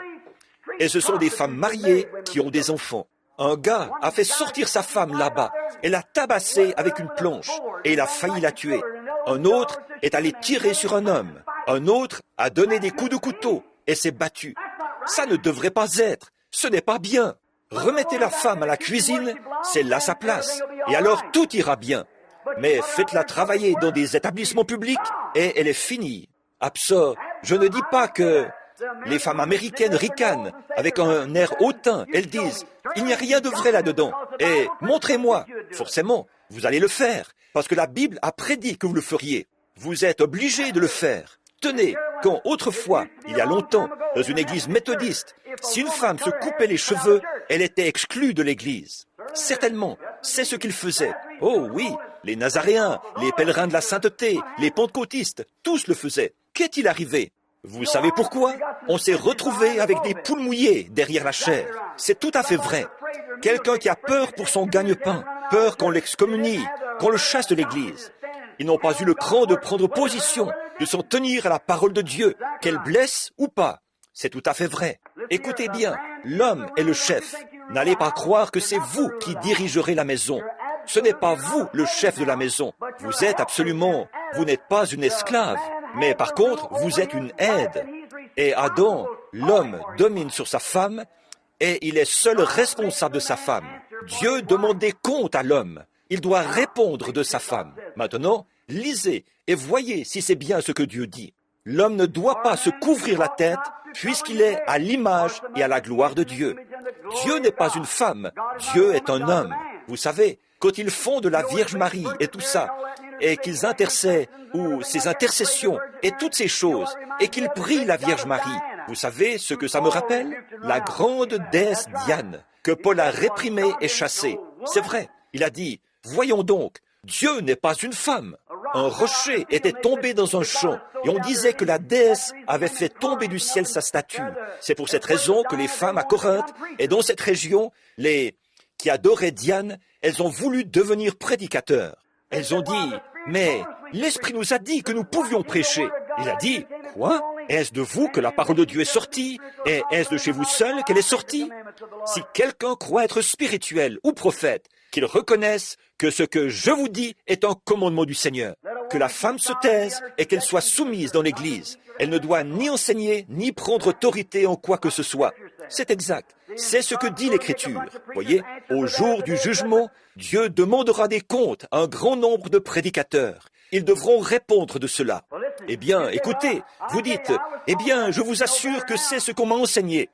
Et ce sont des femmes mariées qui ont des enfants. Un gars a fait sortir sa femme là-bas et l'a tabassée avec une planche et il a failli la tuer. Un autre est allé tirer sur un homme. Un autre a donné des coups de couteau et s'est battu. Ça ne devrait pas être. Ce n'est pas bien. Remettez la femme à la cuisine, c'est là sa place. Et alors tout ira bien. Mais faites-la travailler dans des établissements publics et elle est finie. Absurde. Je ne dis pas que les femmes américaines ricanent avec un air hautain. Elles disent, il n'y a rien de vrai là-dedans. Et montrez-moi. Forcément, vous allez le faire. Parce que la Bible a prédit que vous le feriez. Vous êtes obligés de le faire. Tenez, quand autrefois, il y a longtemps, dans une église méthodiste, si une femme se coupait les cheveux, elle était exclue de l'église. Certainement, c'est ce qu'ils faisaient. Oh oui, les Nazaréens, les pèlerins de la sainteté, les pentecôtistes, tous le faisaient. Qu'est-il arrivé? Vous savez pourquoi? On s'est retrouvé avec des poules mouillées derrière la chair. C'est tout à fait vrai. Quelqu'un qui a peur pour son gagne-pain, peur qu'on l'excommunie, qu'on le chasse de l'église. Ils n'ont pas eu le cran de prendre position, de s'en tenir à la parole de Dieu, qu'elle blesse ou pas. C'est tout à fait vrai. Écoutez bien, l'homme est le chef. N'allez pas croire que c'est vous qui dirigerez la maison. Ce n'est pas vous le chef de la maison. Vous n'êtes pas une esclave. Mais par contre, vous êtes une aide. Et Adam, l'homme, domine sur sa femme et il est seul responsable de sa femme. Dieu demande des comptes à l'homme. Il doit répondre de sa femme. Maintenant, lisez et voyez si c'est bien ce que Dieu dit. L'homme ne doit pas se couvrir la tête puisqu'il est à l'image et à la gloire de Dieu. Dieu n'est pas une femme, Dieu est un homme. Vous savez, quand ils font de la Vierge Marie et tout ça, et qu'ils intercèdent, ou ces intercessions, et toutes ces choses, et qu'ils prient la Vierge Marie, vous savez ce que ça me rappelle? La grande déesse Diane, que Paul a réprimée et chassée. C'est vrai, il a dit, voyons donc, Dieu n'est pas une femme. Un rocher était tombé dans un champ, et on disait que la déesse avait fait tomber du ciel sa statue. C'est pour cette raison que les femmes à Corinthe, et dans cette région, qui adoraient Diane, elles ont voulu devenir prédicateurs. Elles ont dit, mais l'Esprit nous a dit que nous pouvions prêcher. Il a dit, quoi? Est-ce de vous que la parole de Dieu est sortie? Et est-ce de chez vous seul qu'elle est sortie? Si quelqu'un croit être spirituel ou prophète, qu'il reconnaisse que ce que je vous dis est un commandement du Seigneur. Que la femme se taise et qu'elle soit soumise dans l'Église. Elle ne doit ni enseigner, ni prendre autorité en quoi que ce soit. C'est exact. C'est ce que dit l'Écriture. Voyez, au jour du jugement, Dieu demandera des comptes à un grand nombre de prédicateurs. Ils devront répondre de cela. Eh bien, écoutez, vous dites, eh bien, je vous assure que c'est ce qu'on m'a enseigné.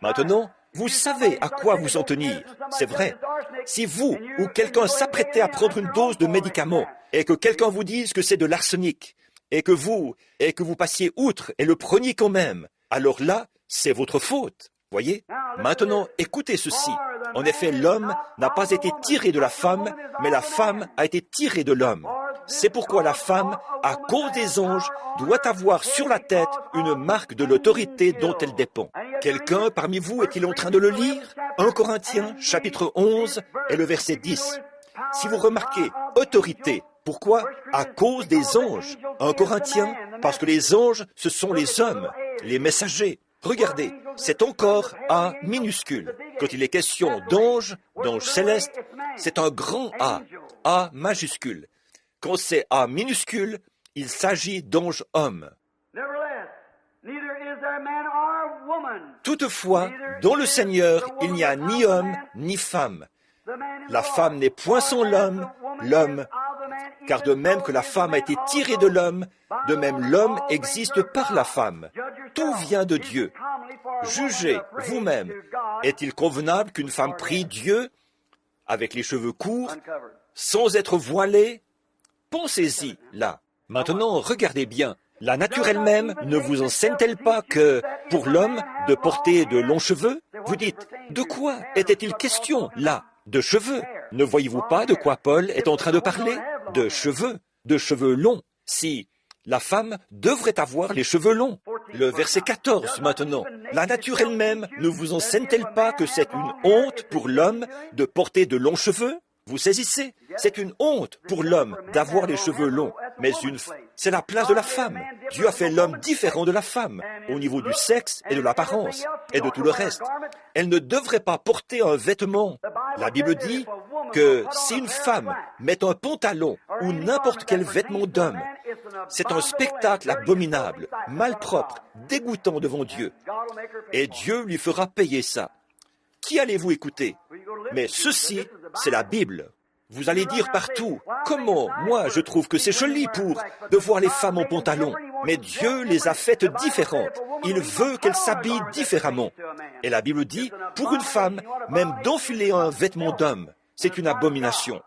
Maintenant, vous savez à quoi vous en tenir. C'est vrai. Si vous ou quelqu'un s'apprêtait à prendre une dose de médicament et que quelqu'un vous dise que c'est de l'arsenic et que vous passiez outre et le preniez quand même, alors là, c'est votre faute. Voyez? Maintenant, écoutez ceci. En effet, l'homme n'a pas été tiré de la femme, mais la femme a été tirée de l'homme. C'est pourquoi la femme, à cause des anges, doit avoir sur la tête une marque de l'autorité dont elle dépend. Quelqu'un parmi vous est-il en train de le lire? 1 Corinthiens, chapitre 11, et le verset 10. Si vous remarquez, autorité, pourquoi? À cause des anges. 1 Corinthiens, parce que les anges, ce sont les hommes, les messagers. Regardez, c'est encore A minuscule. Quand il est question d'ange céleste, c'est un grand A majuscule. Quand c'est A minuscule, il s'agit d'ange homme. Toutefois, dans le Seigneur, il n'y a ni homme ni femme. La femme n'est point sans l'homme, car de même que la femme a été tirée de l'homme, de même l'homme existe par la femme. Tout vient de Dieu. Jugez vous-même, est-il convenable qu'une femme prie Dieu avec les cheveux courts, sans être voilée? Pensez-y, là. Maintenant, regardez bien. La nature elle-même ne vous enseigne-t-elle pas que, pour l'homme, de porter de longs cheveux? Vous dites, de quoi était-il question, là? De cheveux. Ne voyez-vous pas de quoi Paul est en train de parler? De cheveux longs. Si la femme devrait avoir les cheveux longs. Le verset 14 maintenant. La nature elle-même ne vous enseigne-t-elle pas que c'est une honte pour l'homme de porter de longs cheveux? Vous saisissez? C'est une honte pour l'homme d'avoir les cheveux longs, mais c'est la place de la femme. Dieu a fait l'homme différent de la femme, au niveau du sexe et de l'apparence, et de tout le reste. Elle ne devrait pas porter un vêtement. La Bible dit que si une femme met un pantalon ou n'importe quel vêtement d'homme, c'est un spectacle abominable, malpropre, dégoûtant devant Dieu. Et Dieu lui fera payer ça. Qui allez-vous écouter? Mais ceci, c'est la Bible. Vous allez dire partout, comment, moi, je trouve que c'est joli de voir les femmes en pantalon. Mais Dieu les a faites différentes. Il veut qu'elles s'habillent différemment. Et la Bible dit, pour une femme, même d'enfiler un vêtement d'homme, c'est une abomination.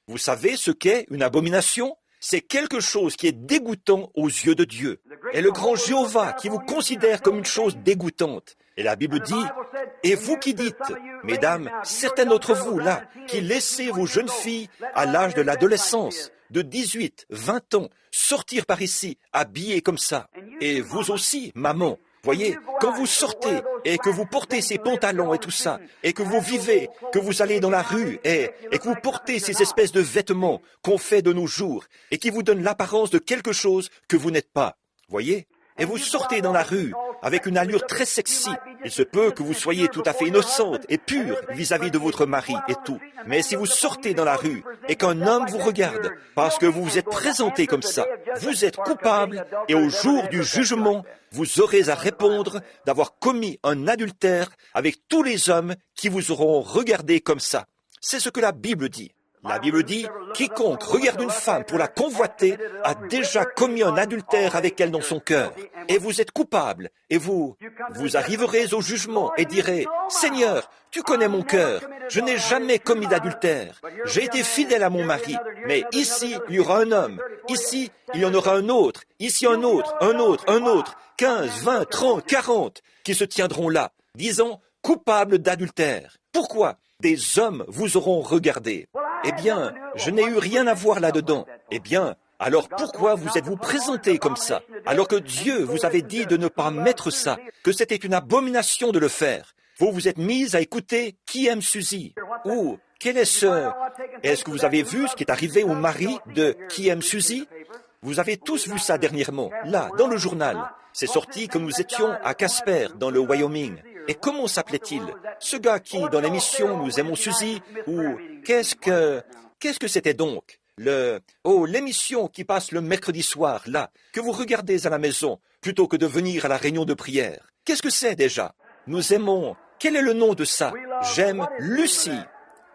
Vous savez ce qu'est une abomination? C'est quelque chose qui est dégoûtant aux yeux de Dieu. Et le grand Jéhovah qui vous considère comme une chose dégoûtante. Et la Bible dit, et vous qui dites, mesdames, certaines d'entre vous là, qui laissez vos jeunes filles à l'âge de l'adolescence, de 18, 20 ans, sortir par ici, habillées comme ça. Et vous aussi, maman, voyez, quand vous sortez et que vous portez ces pantalons et tout ça, et que vous vivez, que vous allez dans la rue et que vous portez ces espèces de vêtements qu'on fait de nos jours et qui vous donnent l'apparence de quelque chose que vous n'êtes pas, voyez, et vous sortez dans la rue avec une allure très sexy. Il se peut que vous soyez tout à fait innocente et pure vis-à-vis de votre mari et tout. Mais si vous sortez dans la rue et qu'un homme vous regarde parce que vous vous êtes présenté comme ça, vous êtes coupable et au jour du jugement, vous aurez à répondre d'avoir commis un adultère avec tous les hommes qui vous auront regardé comme ça. C'est ce que la Bible dit. La Bible dit, quiconque regarde une femme pour la convoiter a déjà commis un adultère avec elle dans son cœur. Et vous êtes coupable. Et vous arriverez au jugement et direz, Seigneur, tu connais mon cœur. Je n'ai jamais commis d'adultère. J'ai été fidèle à mon mari. Mais ici, il y aura un homme. Ici, il y en aura un autre. Ici, un autre, un autre, un autre. 15, 20, 30, 40 qui se tiendront là, disant, coupable d'adultère. Pourquoi? Des hommes vous auront regardé. Eh bien, je n'ai eu rien à voir là-dedans. Eh bien, alors pourquoi vous êtes-vous présenté comme ça, alors que Dieu vous avait dit de ne pas mettre ça, que c'était une abomination de le faire? Vous vous êtes mis à écouter Qui aime Suzy? Ou, quel est ce... Est-ce que vous avez vu ce qui est arrivé au mari de Qui aime Suzy? Vous avez tous vu ça dernièrement, là, dans le journal. C'est sorti quand nous étions à Casper, dans le Wyoming. Et comment s'appelait-il? Ce gars qui, dans l'émission Nous aimons Suzy, ou qu'est-ce que c'était donc? L'émission qui passe le mercredi soir, là, que vous regardez à la maison, plutôt que de venir à la réunion de prière. Qu'est-ce que c'est déjà? Nous aimons. Quel est le nom de ça? J'aime Lucie.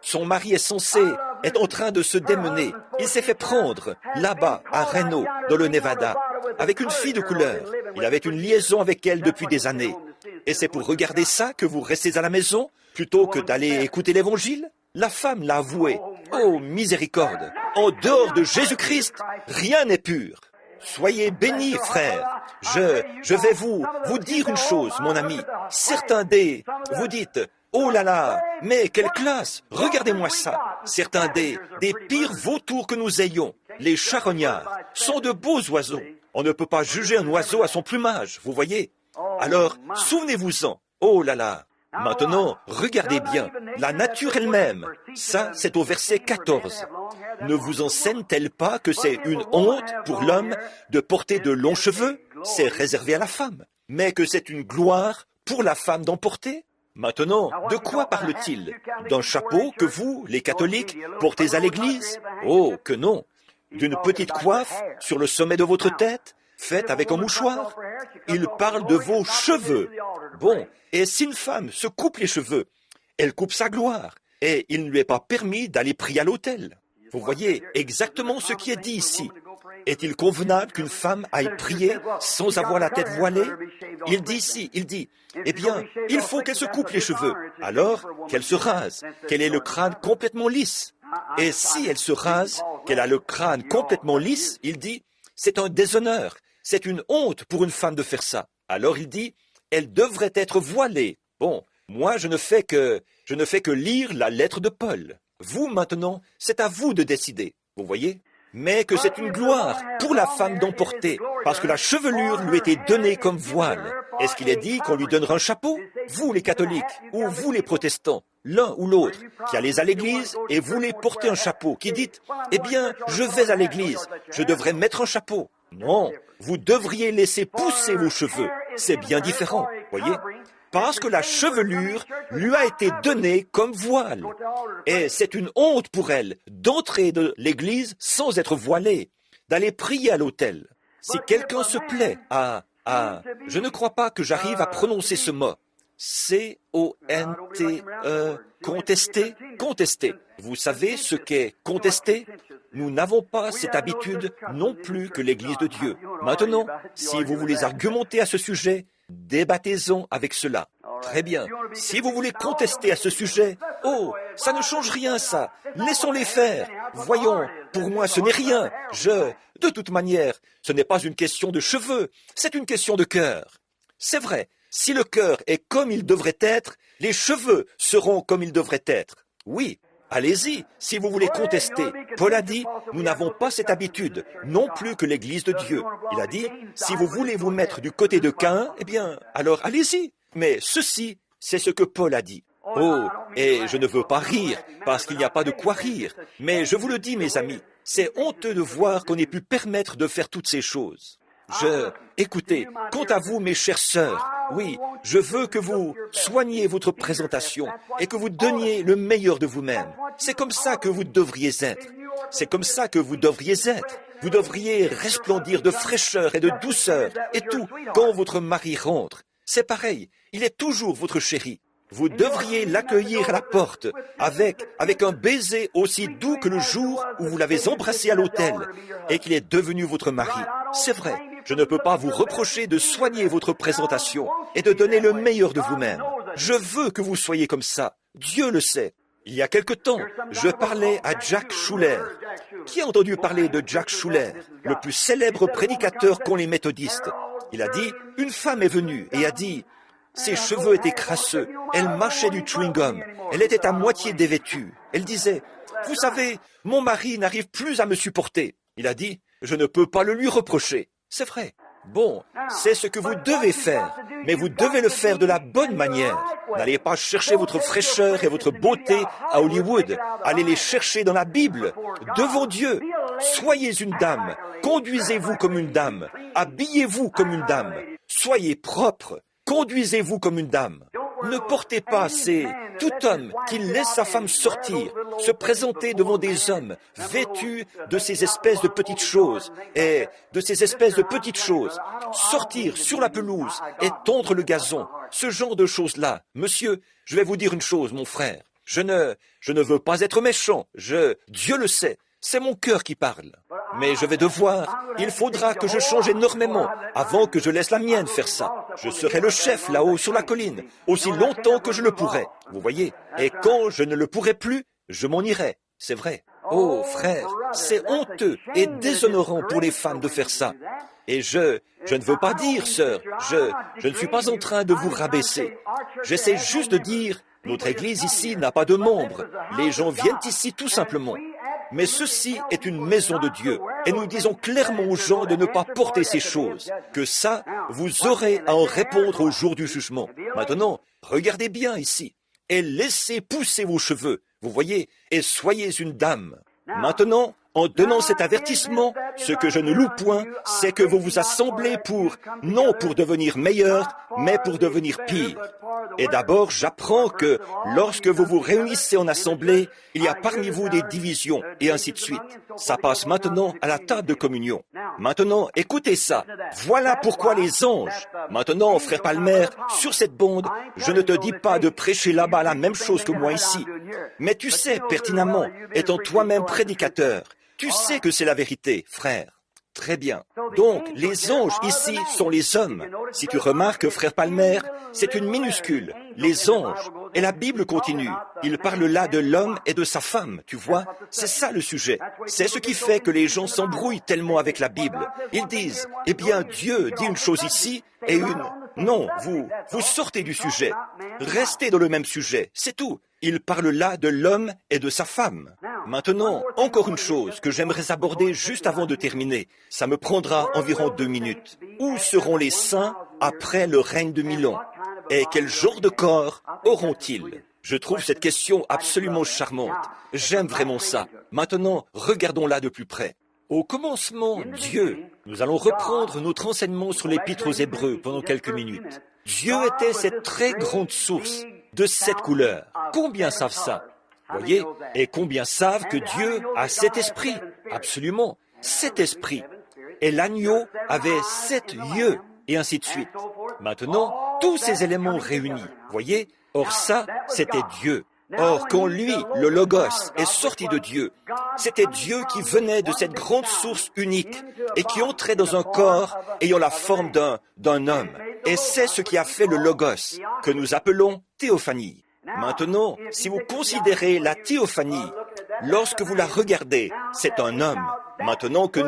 Son mari est censé être en train de se démener. Il s'est fait prendre, là-bas, à Reno, dans le Nevada, avec une fille de couleur. Il avait une liaison avec elle depuis des années. Et c'est pour regarder ça que vous restez à la maison, plutôt que d'aller écouter l'Évangile? La femme l'a avoué. Oh, miséricorde! En dehors de Jésus-Christ, rien n'est pur. Soyez bénis, frère. Je vais vous dire une chose, mon ami. Certains vous dites, oh là là, mais quelle classe, regardez-moi ça. Certains des pires vautours que nous ayons, les charognards, sont de beaux oiseaux. On ne peut pas juger un oiseau à son plumage, vous voyez. Alors, souvenez-vous-en, oh là là. Maintenant, regardez bien, la nature elle-même, ça c'est au verset 14. Ne vous enseigne-t-elle pas que c'est une honte pour l'homme de porter de longs cheveux? C'est réservé à la femme. Mais que c'est une gloire pour la femme d'en porter? Maintenant, de quoi parle-t-il? D'un chapeau que vous, les catholiques, portez à l'église? Oh, que non! D'une petite coiffe sur le sommet de votre tête, faite avec un mouchoir? Il parle de vos cheveux. Bon, et si une femme se coupe les cheveux, elle coupe sa gloire, et il ne lui est pas permis d'aller prier à l'autel. Vous voyez exactement ce qui est dit ici. Est-il convenable qu'une femme aille prier sans avoir la tête voilée? Il dit ici, eh bien, il faut qu'elle se coupe les cheveux, alors qu'elle se rase, qu'elle ait le crâne complètement lisse. Et si elle se rase, qu'elle a le crâne complètement lisse, il dit, c'est un déshonneur, c'est une honte pour une femme de faire ça. Alors il dit, elle devrait être voilée. Bon, moi je ne fais que lire la lettre de Paul. Vous maintenant, c'est à vous de décider, vous voyez? Mais que c'est une gloire pour la femme d'en porter, parce que la chevelure lui était donnée comme voile. Est-ce qu'il est dit qu'on lui donnera un chapeau? Vous les catholiques, ou vous les protestants, l'un ou l'autre, qui allez à l'église et voulez porter un chapeau, qui dites, eh bien, je vais à l'église, je devrais mettre un chapeau. Non, vous devriez laisser pousser vos cheveux. C'est bien différent, voyez? Parce que la chevelure lui a été donnée comme voile. Et c'est une honte pour elle d'entrer de l'église sans être voilée, d'aller prier à l'autel. Si quelqu'un se plaît je ne crois pas que j'arrive à prononcer ce mot. C-O-N-T-E, contester. Vous savez ce qu'est contester? Nous n'avons pas cette habitude non plus que l'Église de Dieu. Maintenant, si vous voulez argumenter à ce sujet, débattez-en avec cela. Très bien. Si vous voulez contester à ce sujet, oh, ça ne change rien, ça. Laissons-les faire. Voyons, pour moi, ce n'est rien. De toute manière, ce n'est pas une question de cheveux, c'est une question de cœur. C'est vrai, si le cœur est comme il devrait être, les cheveux seront comme ils devraient être. Oui, allez-y, si vous voulez contester. Paul a dit, nous n'avons pas cette habitude, non plus que l'Église de Dieu. Il a dit, si vous voulez vous mettre du côté de Caïn, eh bien, alors allez-y. Mais ceci, c'est ce que Paul a dit. Oh, et je ne veux pas rire, parce qu'il n'y a pas de quoi rire. Mais je vous le dis, mes amis, c'est honteux de voir qu'on ait pu permettre de faire toutes ces choses. Écoutez, quant à vous, mes chères sœurs, oui, je veux que vous soigniez votre présentation et que vous donniez le meilleur de vous-même. C'est comme ça que vous devriez être. C'est comme ça que vous devriez être. Vous devriez resplendir de fraîcheur et de douceur et tout quand votre mari rentre. C'est pareil, il est toujours votre chéri. Vous devriez l'accueillir à la porte avec un baiser aussi doux que le jour où vous l'avez embrassé à l'autel et qu'il est devenu votre mari. C'est vrai, je ne peux pas vous reprocher de soigner votre présentation et de donner le meilleur de vous-même. Je veux que vous soyez comme ça. Dieu le sait. Il y a quelque temps, je parlais à Jack Schuller. Qui a entendu parler de Jack Schuller, le plus célèbre prédicateur qu'ont les méthodistes? Il a dit, une femme est venue et a dit, ses cheveux étaient crasseux, elle mâchait du chewing-gum, elle était à moitié dévêtue. Elle disait, vous savez, mon mari n'arrive plus à me supporter. Il a dit, je ne peux pas le lui reprocher. C'est vrai. Bon, c'est ce que vous devez faire, mais vous devez le faire de la bonne manière. N'allez pas chercher votre fraîcheur et votre beauté à Hollywood. Allez les chercher dans la Bible, devant Dieu. Soyez une dame, conduisez-vous comme une dame, habillez-vous comme une dame, soyez propre, conduisez-vous comme une dame. Ne portez pas tout homme qui laisse sa femme sortir, se présenter devant des hommes vêtus de ces espèces de petites choses, sortir sur la pelouse et tondre le gazon, ce genre de choses-là. Monsieur, je vais vous dire une chose, mon frère, je ne veux pas être méchant, Dieu le sait, c'est mon cœur qui parle. Mais il faudra que je change énormément avant que je laisse la mienne faire ça. Je serai le chef là-haut sur la colline, aussi longtemps que je le pourrai. Vous voyez? Et quand je ne le pourrai plus, je m'en irai. C'est vrai. Oh, frère, c'est honteux et déshonorant pour les femmes de faire ça. Et je ne veux pas dire, sœur, je ne suis pas en train de vous rabaisser. J'essaie juste de dire, notre église ici n'a pas de membres. Les gens viennent ici tout simplement. Mais ceci est une maison de Dieu. Et nous disons clairement aux gens de ne pas porter ces choses. Que ça, vous aurez à en répondre au jour du jugement. Maintenant, regardez bien ici. Et laissez pousser vos cheveux. Vous voyez, et soyez une dame. Maintenant, en donnant cet avertissement, ce que je ne loue point, c'est que vous vous assemblez non pour devenir meilleur, mais pour devenir pire. Et d'abord, j'apprends que lorsque vous vous réunissez en assemblée, il y a parmi vous des divisions, et ainsi de suite. Ça passe maintenant à la table de communion. Maintenant, écoutez ça. Voilà pourquoi les anges. Maintenant, frère Palmer, sur cette bande, je ne te dis pas de prêcher là-bas la même chose que moi ici. Mais tu sais pertinemment, étant toi-même prédicateur, tu sais que c'est la vérité, frère. Très bien. Donc, les anges ici sont les hommes. Si tu remarques, frère Palmer, c'est une minuscule. Les anges. Et la Bible continue. Il parle là de l'homme et de sa femme, tu vois. C'est ça le sujet. C'est ce qui fait que les gens s'embrouillent tellement avec la Bible. Ils disent, eh bien, Dieu dit une chose ici et une... Non, vous sortez du sujet. Restez dans le même sujet, c'est tout. Il parle là de l'homme et de sa femme. Maintenant, encore une chose que j'aimerais aborder juste avant de terminer. Ça me prendra environ 2 minutes. Où seront les saints après le règne de 1000 ans? Et quel genre de corps auront-ils? Je trouve cette question absolument charmante. J'aime vraiment ça. Maintenant, regardons-la de plus près. Au commencement, Dieu. Nous allons reprendre notre enseignement sur l'Épître aux Hébreux pendant quelques minutes. Dieu était cette très grande source de cette couleur. Combien savent ça? Voyez? Et combien savent que Dieu a 7 esprits? Absolument, 7 esprits. Et l'agneau avait 7 yeux, et ainsi de suite. Maintenant, tous ces éléments réunis, voyez? Or ça, c'était Dieu. Or, quand lui, le Logos, est sorti de Dieu, c'était Dieu qui venait de cette grande source unique et qui entrait dans un corps ayant la forme d'un homme. Et c'est ce qui a fait le Logos, que nous appelons théophanie. Maintenant, si vous considérez la théophanie, lorsque vous la regardez, c'est un homme. Maintenant que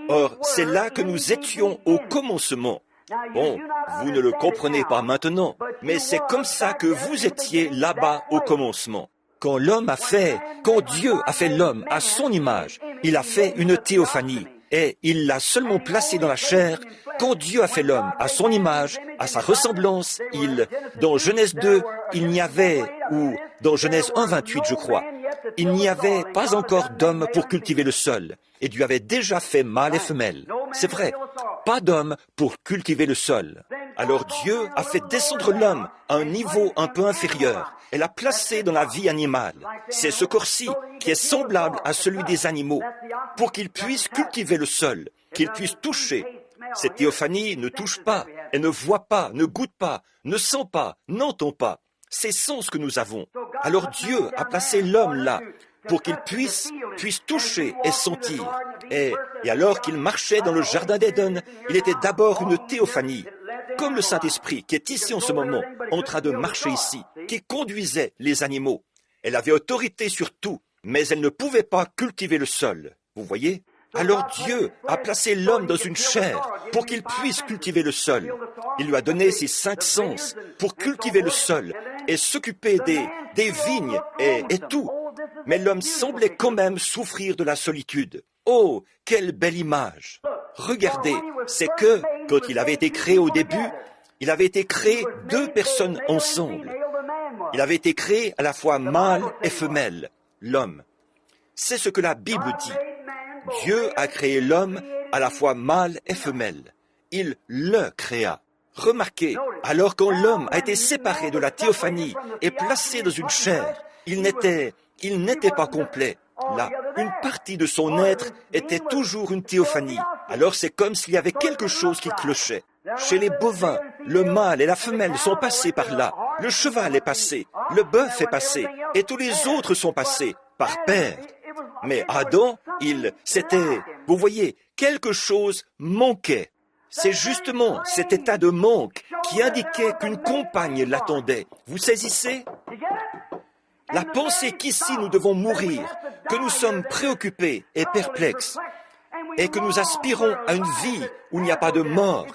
or, c'est là que nous étions au commencement. Bon, vous ne le comprenez pas maintenant, mais c'est comme ça que vous étiez là-bas au commencement. Quand Dieu a fait l'homme à son image, il a fait une théophanie. Et il l'a seulement placé dans la chair. Quand Dieu a fait l'homme à son image, à sa ressemblance, dans Genèse 2, ou dans Genèse 1, 28, je crois, il n'y avait pas encore d'homme pour cultiver le sol. Et Dieu avait déjà fait mâle et femelle. C'est vrai, pas d'homme pour cultiver le sol. Alors Dieu a fait descendre l'homme à un niveau un peu inférieur et l'a placé dans la vie animale. C'est ce corps-ci qui est semblable à celui des animaux, pour qu'il puisse cultiver le sol, qu'il puisse toucher. Cette théophanie ne touche pas, elle ne voit pas, ne goûte pas, ne sent pas, n'entend pas. C'est sens que nous avons. Alors Dieu a placé l'homme là, pour qu'il puisse toucher et sentir. Et alors qu'il marchait dans le jardin d'Éden, il était d'abord une théophanie, comme le Saint-Esprit qui est ici en ce moment, en train de marcher ici, qui conduisait les animaux. Elle avait autorité sur tout, mais elle ne pouvait pas cultiver le sol. Vous voyez? Alors Dieu a placé l'homme dans une chair pour qu'il puisse cultiver le sol. Il lui a donné ses 5 sens pour cultiver le sol et s'occuper des vignes et tout. Mais l'homme semblait quand même souffrir de la solitude. Oh, quelle belle image! Regardez, c'est que, quand il avait été créé au début, il avait été créé 2 personnes ensemble. Il avait été créé à la fois mâle et femelle, l'homme. C'est ce que la Bible dit. Dieu a créé l'homme à la fois mâle et femelle. Il le créa. Remarquez, alors quand l'homme a été séparé de la théophanie et placé dans une chair, il n'était pas complet. Là, une partie de son être était toujours une théophanie. Alors c'est comme s'il y avait quelque chose qui clochait. Chez les bovins, le mâle et la femelle sont passés par là. Le cheval est passé, le bœuf est passé, et tous les autres sont passés par paire. Mais Adam, vous voyez, quelque chose manquait. C'est justement cet état de manque qui indiquait qu'une compagne l'attendait. Vous saisissez? La pensée qu'ici nous devons mourir, que nous sommes préoccupés et perplexes, et que nous aspirons à une vie où il n'y a pas de mort,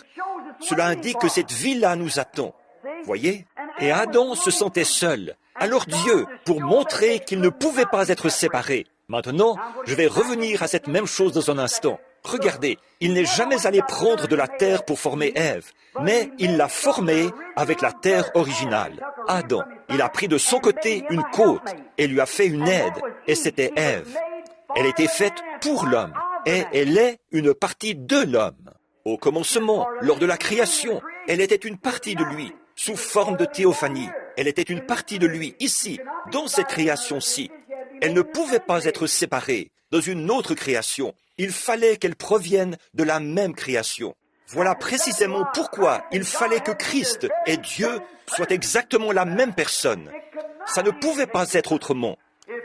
cela indique que cette vie-là nous attend. Voyez? Et Adam se sentait seul. Alors Dieu, pour montrer qu'il ne pouvait pas être séparé. Maintenant, je vais revenir à cette même chose dans un instant. Regardez, il n'est jamais allé prendre de la terre pour former Ève, mais il l'a formée avec la terre originale. Adam, il a pris de son côté une côte et lui a fait une aide, et c'était Ève. Elle était faite pour l'homme, et elle est une partie de l'homme. Au commencement, lors de la création, elle était une partie de lui, sous forme de théophanie. Elle était une partie de lui, ici, dans cette création-ci. Elle ne pouvait pas être séparée dans une autre création. Il fallait qu'elle provienne de la même création. Voilà précisément pourquoi il fallait que Christ et Dieu soient exactement la même personne. Ça ne pouvait pas être autrement.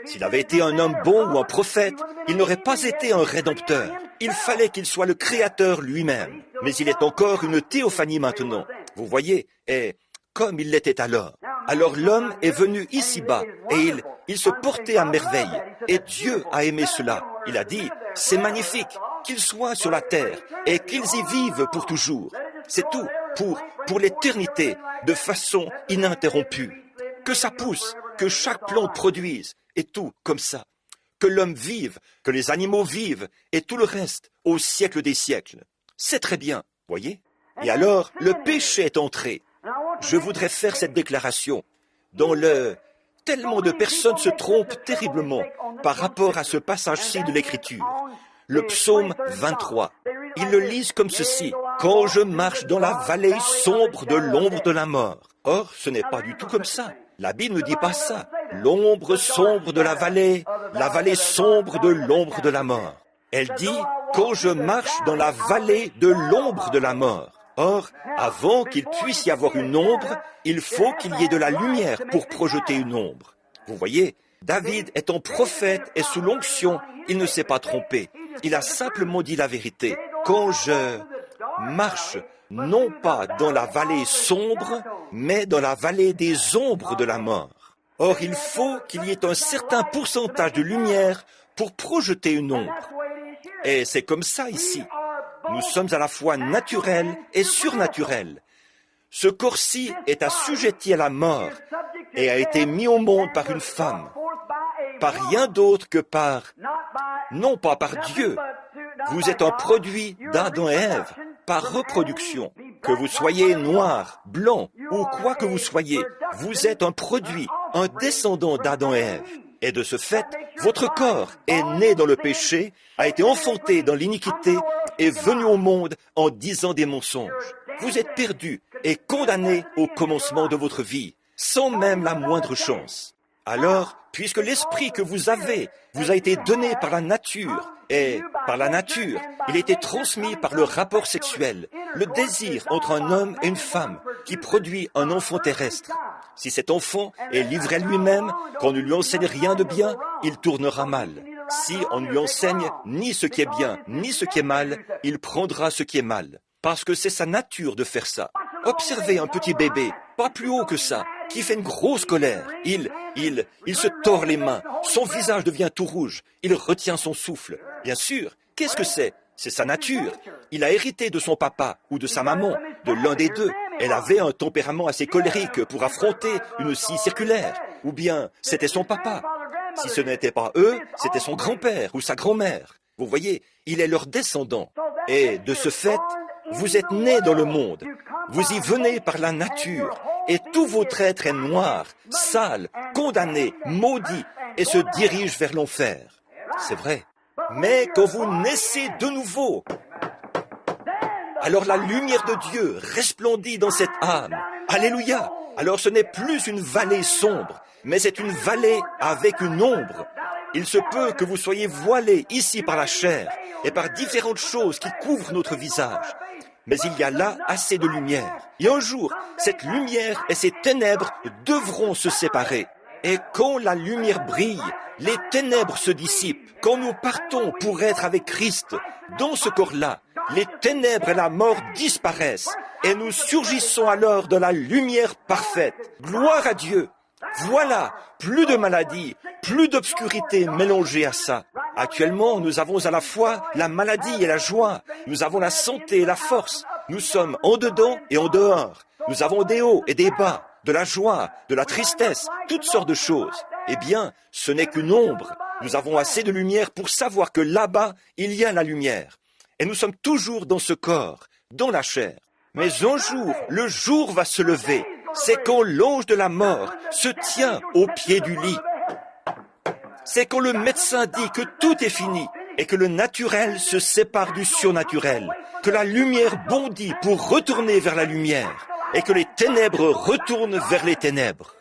S'il avait été un homme bon ou un prophète, il n'aurait pas été un rédempteur. Il fallait qu'il soit le Créateur lui-même. Mais il est encore une théophanie maintenant. Vous voyez, et comme il l'était alors. Alors l'homme est venu ici-bas et il se portait à merveille. Et Dieu a aimé cela. Il a dit, c'est magnifique qu'ils soient sur la terre et qu'ils y vivent pour toujours. C'est tout, pour l'éternité, de façon ininterrompue. Que ça pousse, que chaque plante produise, et tout comme ça. Que l'homme vive, que les animaux vivent, et tout le reste, au siècle des siècles. C'est très bien, voyez? Et alors, le péché est entré. Je voudrais faire cette déclaration. Tellement de personnes se trompent terriblement par rapport à ce passage-ci de l'Écriture. Le psaume 23. Ils le lisent comme ceci. « Quand je marche dans la vallée sombre de l'ombre de la mort. » Or, ce n'est pas du tout comme ça. La Bible ne dit pas ça. L'ombre sombre de la vallée sombre de l'ombre de la mort. Elle dit « Quand je marche dans la vallée de l'ombre de la mort. » Or, avant qu'il puisse y avoir une ombre, il faut qu'il y ait de la lumière pour projeter une ombre. Vous voyez, David étant prophète et sous l'onction, il ne s'est pas trompé. Il a simplement dit la vérité. Quand je marche, non pas dans la vallée sombre, mais dans la vallée des ombres de la mort. Or, il faut qu'il y ait un certain pourcentage de lumière pour projeter une ombre. Et c'est comme ça ici. Nous sommes à la fois naturels et surnaturels. Ce corps-ci est assujetti à la mort et a été mis au monde par une femme, par rien d'autre que non pas par Dieu. Vous êtes un produit d'Adam et Ève, par reproduction. Que vous soyez noir, blanc ou quoi que vous soyez, vous êtes un produit, un descendant d'Adam et Ève. Et de ce fait, votre corps est né dans le péché, a été enfanté dans l'iniquité et venu au monde en disant des mensonges. Vous êtes perdu et condamné au commencement de votre vie, sans même la moindre chance. Alors, puisque l'esprit que vous avez vous a été donné par la nature, et par la nature, il a été transmis par le rapport sexuel, le désir entre un homme et une femme qui produit un enfant terrestre. Si cet enfant est livré à lui-même, qu'on ne lui enseigne rien de bien, il tournera mal. Si on ne lui enseigne ni ce qui est bien, ni ce qui est mal, il prendra ce qui est mal. Parce que c'est sa nature de faire ça. Observez un petit bébé, pas plus haut que ça, qui fait une grosse colère. Il se tord les mains, son visage devient tout rouge, il retient son souffle. Bien sûr, qu'est-ce que c'est? C'est sa nature. Il a hérité de son papa ou de sa maman, de l'un des deux. Elle avait un tempérament assez colérique pour affronter une scie circulaire. Ou bien, c'était son papa. Si ce n'était pas eux, c'était son grand-père ou sa grand-mère. Vous voyez, il est leur descendant. Et de ce fait, vous êtes nés dans le monde. Vous y venez par la nature. Et tout votre être est noir, sale, condamné, maudit et se dirige vers l'enfer. C'est vrai. Mais quand vous naissez de nouveau, alors la lumière de Dieu resplendit dans cette âme. Alléluia! Alors ce n'est plus une vallée sombre, mais c'est une vallée avec une ombre. Il se peut que vous soyez voilés ici par la chair et par différentes choses qui couvrent notre visage. Mais il y a là assez de lumière. Et un jour, cette lumière et ces ténèbres devront se séparer. Et quand la lumière brille, les ténèbres se dissipent. Quand nous partons pour être avec Christ, dans ce corps-là, les ténèbres et la mort disparaissent. Et nous surgissons alors de la lumière parfaite. Gloire à Dieu! Voilà, plus de maladies, plus d'obscurité mélangée à ça. Actuellement, nous avons à la fois la maladie et la joie. Nous avons la santé et la force. Nous sommes en dedans et en dehors. Nous avons des hauts et des bas, de la joie, de la tristesse, toutes sortes de choses. Eh bien, ce n'est qu'une ombre. Nous avons assez de lumière pour savoir que là-bas, il y a la lumière. Et nous sommes toujours dans ce corps, dans la chair. Mais un jour, le jour va se lever. C'est quand l'ange de la mort se tient au pied du lit. C'est quand le médecin dit que tout est fini et que le naturel se sépare du surnaturel, que la lumière bondit pour retourner vers la lumière et que les ténèbres retournent vers les ténèbres.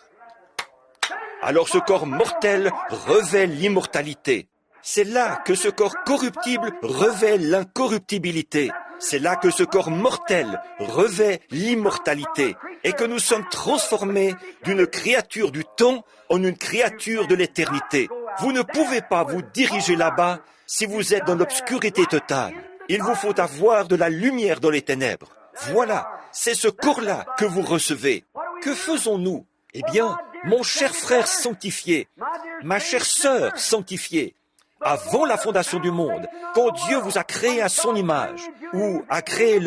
Alors ce corps mortel revêt l'immortalité. C'est là que ce corps corruptible revêt l'incorruptibilité. C'est là que ce corps mortel revêt l'immortalité et que nous sommes transformés d'une créature du temps en une créature de l'éternité. Vous ne pouvez pas vous diriger là-bas si vous êtes dans l'obscurité totale. Il vous faut avoir de la lumière dans les ténèbres. Voilà, c'est ce corps-là que vous recevez. Que faisons-nous? Eh bien, mon cher frère sanctifié, ma chère sœur sanctifiée, avant la fondation du monde, quand Dieu vous a créé à son image, ou a créé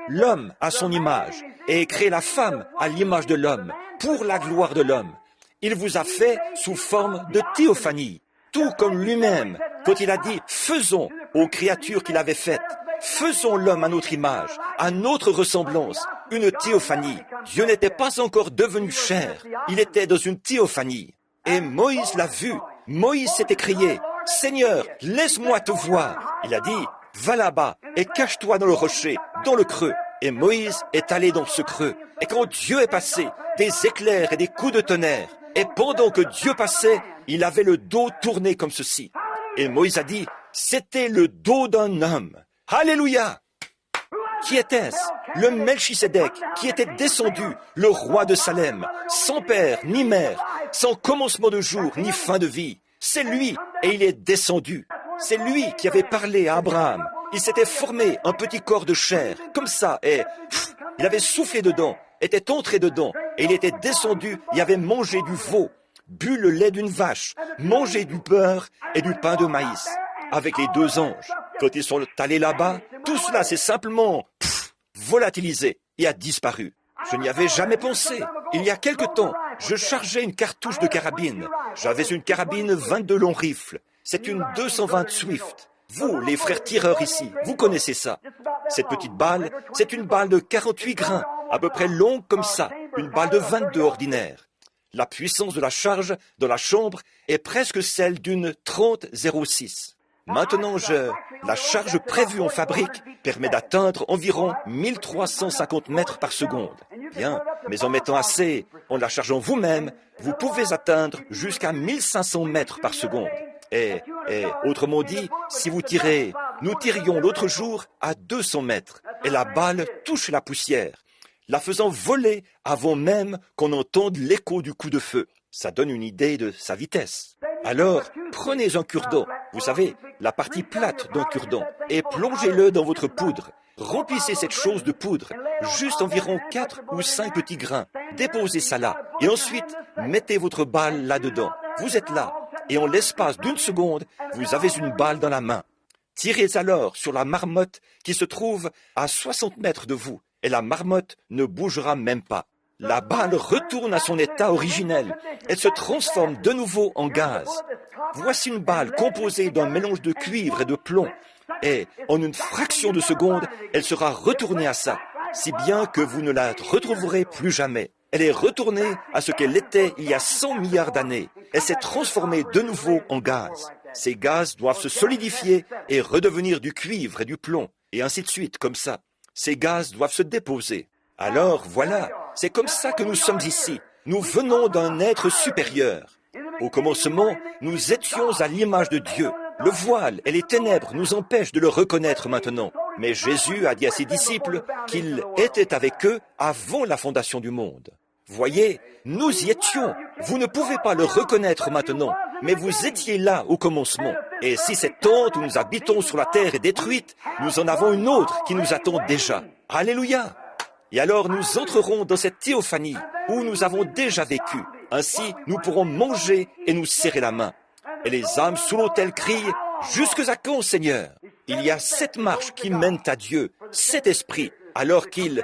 l'homme à son image, et créé la femme à l'image de l'homme, pour la gloire de l'homme, il vous a fait sous forme de théophanie, tout comme lui-même, quand il a dit « faisons » aux créatures qu'il avait faites, faisons l'homme à notre image, à notre ressemblance, une théophanie. Dieu n'était pas encore devenu chair, il était dans une théophanie. Et Moïse l'a vu, Moïse s'est écrié, « Seigneur, laisse-moi te voir ». Il a dit, « Va là-bas et cache-toi dans le rocher, dans le creux ». Et Moïse est allé dans ce creux. Et quand Dieu est passé, des éclairs et des coups de tonnerre. Et pendant que Dieu passait, il avait le dos tourné comme ceci. Et Moïse a dit, « C'était le dos d'un homme ». Alléluia! Qui était-ce? Le Melchisédek, qui était descendu, le roi de Salem, sans père ni mère, sans commencement de jour ni fin de vie. C'est lui, et il est descendu. C'est lui qui avait parlé à Abraham. Il s'était formé un petit corps de chair, comme ça, et il avait soufflé dedans, était entré dedans, et il était descendu et avait mangé du veau, bu le lait d'une vache, mangé du beurre et du pain de maïs, avec les deux anges. Quand ils sont allés là-bas, tout cela s'est simplement volatilisé et a disparu. Je n'y avais jamais pensé. Il y a quelque temps, je chargeais une cartouche de carabine. J'avais une carabine 22 long rifle. C'est une 220 Swift. Vous, les frères tireurs ici, vous connaissez ça. Cette petite balle, c'est une balle de 48 grains, à peu près longue comme ça, une balle de 22 ordinaire. La puissance de la charge dans la chambre est presque celle d'une 30-06. Maintenant, la charge prévue en fabrique permet d'atteindre environ 1350 mètres par seconde. Bien, mais en mettant assez, en la chargeant vous-même, vous pouvez atteindre jusqu'à 1500 mètres par seconde. Et autrement dit, si vous tirez, nous tirions l'autre jour à 200 mètres, et la balle touche la poussière, la faisant voler avant même qu'on entende l'écho du coup de feu. Ça donne une idée de sa vitesse. Alors, prenez un cure-dent, vous savez, la partie plate d'un cure-dent, et plongez-le dans votre poudre. Remplissez cette chose de poudre, juste environ 4 ou 5 petits grains. Déposez ça là, et ensuite, mettez votre balle là-dedans. Vous êtes là, et en l'espace d'une seconde, vous avez une balle dans la main. Tirez alors sur la marmotte qui se trouve à 60 mètres de vous, et la marmotte ne bougera même pas. La balle retourne à son état originel. Elle se transforme de nouveau en gaz. Voici une balle composée d'un mélange de cuivre et de plomb. Et en une fraction de seconde, elle sera retournée à ça, si bien que vous ne la retrouverez plus jamais. Elle est retournée à ce qu'elle était il y a 100 milliards d'années. Elle s'est transformée de nouveau en gaz. Ces gaz doivent se solidifier et redevenir du cuivre et du plomb, et ainsi de suite, comme ça. Ces gaz doivent se déposer. Alors, voilà, c'est comme ça que nous sommes ici. Nous venons d'un être supérieur. Au commencement, nous étions à l'image de Dieu. Le voile et les ténèbres nous empêchent de le reconnaître maintenant. Mais Jésus a dit à ses disciples qu'il était avec eux avant la fondation du monde. Voyez, nous y étions. Vous ne pouvez pas le reconnaître maintenant, mais vous étiez là au commencement. Et si cette tente où nous habitons sur la terre est détruite, nous en avons une autre qui nous attend déjà. Alléluia! Et alors nous entrerons dans cette théophanie où nous avons déjà vécu. Ainsi, nous pourrons manger et nous serrer la main. Et les âmes sous l'autel crient « Jusque à quand, Seigneur ?» Il y a 7 marches qui mènent à Dieu, 7 esprits, alors qu'il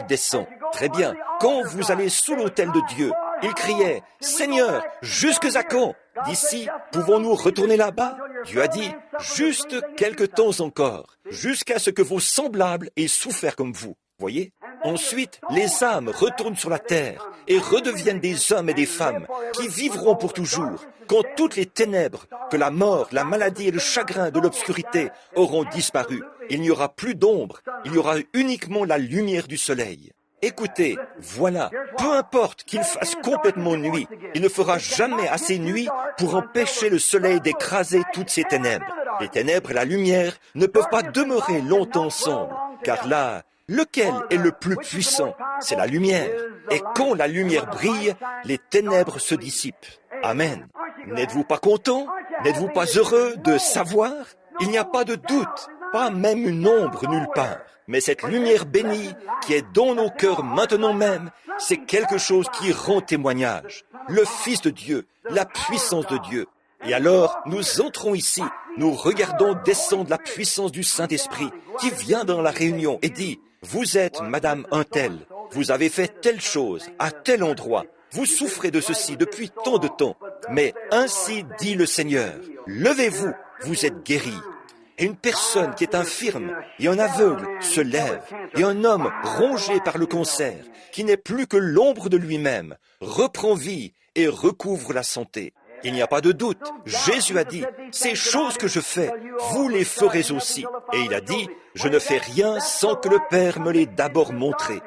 descend. Très bien, quand vous allez sous l'autel de Dieu, il criait « Seigneur, jusque à quand ?» D'ici, pouvons-nous retourner là-bas? Dieu a dit « Juste quelques temps encore, jusqu'à ce que vos semblables aient souffert comme vous. » Voyez? Ensuite, les âmes retournent sur la terre et redeviennent des hommes et des femmes qui vivront pour toujours, quand toutes les ténèbres, que la mort, la maladie et le chagrin de l'obscurité auront disparu. Il n'y aura plus d'ombre, il y aura uniquement la lumière du soleil. Écoutez, voilà, peu importe qu'il fasse complètement nuit, il ne fera jamais assez nuit pour empêcher le soleil d'écraser toutes ces ténèbres. Les ténèbres et la lumière ne peuvent pas demeurer longtemps ensemble, car là, lequel est le plus puissant? C'est la lumière. Et quand la lumière brille, les ténèbres se dissipent. Amen. N'êtes-vous pas content? N'êtes-vous pas heureux de savoir? Il n'y a pas de doute, pas même une ombre nulle part. Mais cette lumière bénie qui est dans nos cœurs maintenant même, c'est quelque chose qui rend témoignage. Le Fils de Dieu, la puissance de Dieu. Et alors, nous entrons ici, nous regardons descendre la puissance du Saint-Esprit qui vient dans la réunion et dit « Vous êtes Madame un tel, vous avez fait telle chose à tel endroit, vous souffrez de ceci depuis tant de temps, mais ainsi dit le Seigneur, levez-vous, vous êtes guéris. » Et une personne qui est infirme et un aveugle se lève, et un homme rongé par le cancer, qui n'est plus que l'ombre de lui-même, reprend vie et recouvre la santé. Il n'y a pas de doute, Jésus a dit, ces choses que je fais, vous les ferez aussi. Et il a dit, je ne fais rien sans que le Père me l'ait d'abord montré.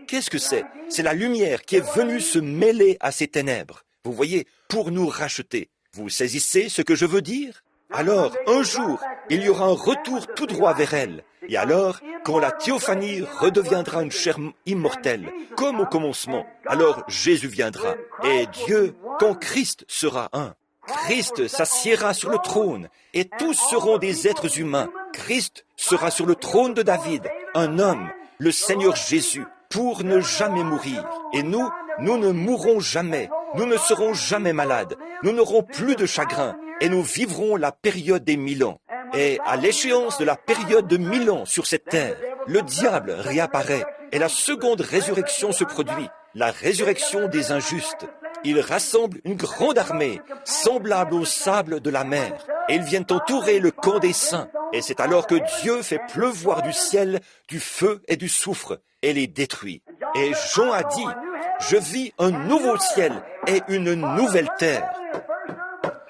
Qu'est-ce que c'est? C'est la lumière qui est venue se mêler à ces ténèbres. Vous voyez, pour nous racheter. Vous saisissez ce que je veux dire? Alors, un jour, il y aura un retour tout droit vers elle. Et alors, quand la théophanie redeviendra une chair immortelle, comme au commencement, alors Jésus viendra. Et Dieu, quand Christ sera un, Christ s'assiera sur le trône, et tous seront des êtres humains. Christ sera sur le trône de David, un homme, le Seigneur Jésus, pour ne jamais mourir. Et nous ne mourrons jamais, nous ne serons jamais malades, nous n'aurons plus de chagrin, et nous vivrons la période des 1000 ans. Et à l'échéance de la période de 1000 ans sur cette terre, le diable réapparaît, et la seconde résurrection se produit, la résurrection des injustes. Il rassemble une grande armée, semblable au sable de la mer, et ils viennent entourer le camp des saints. Et c'est alors que Dieu fait pleuvoir du ciel du feu et du soufre, et les détruit. Et Jean a dit, je vis un nouveau ciel et une nouvelle terre.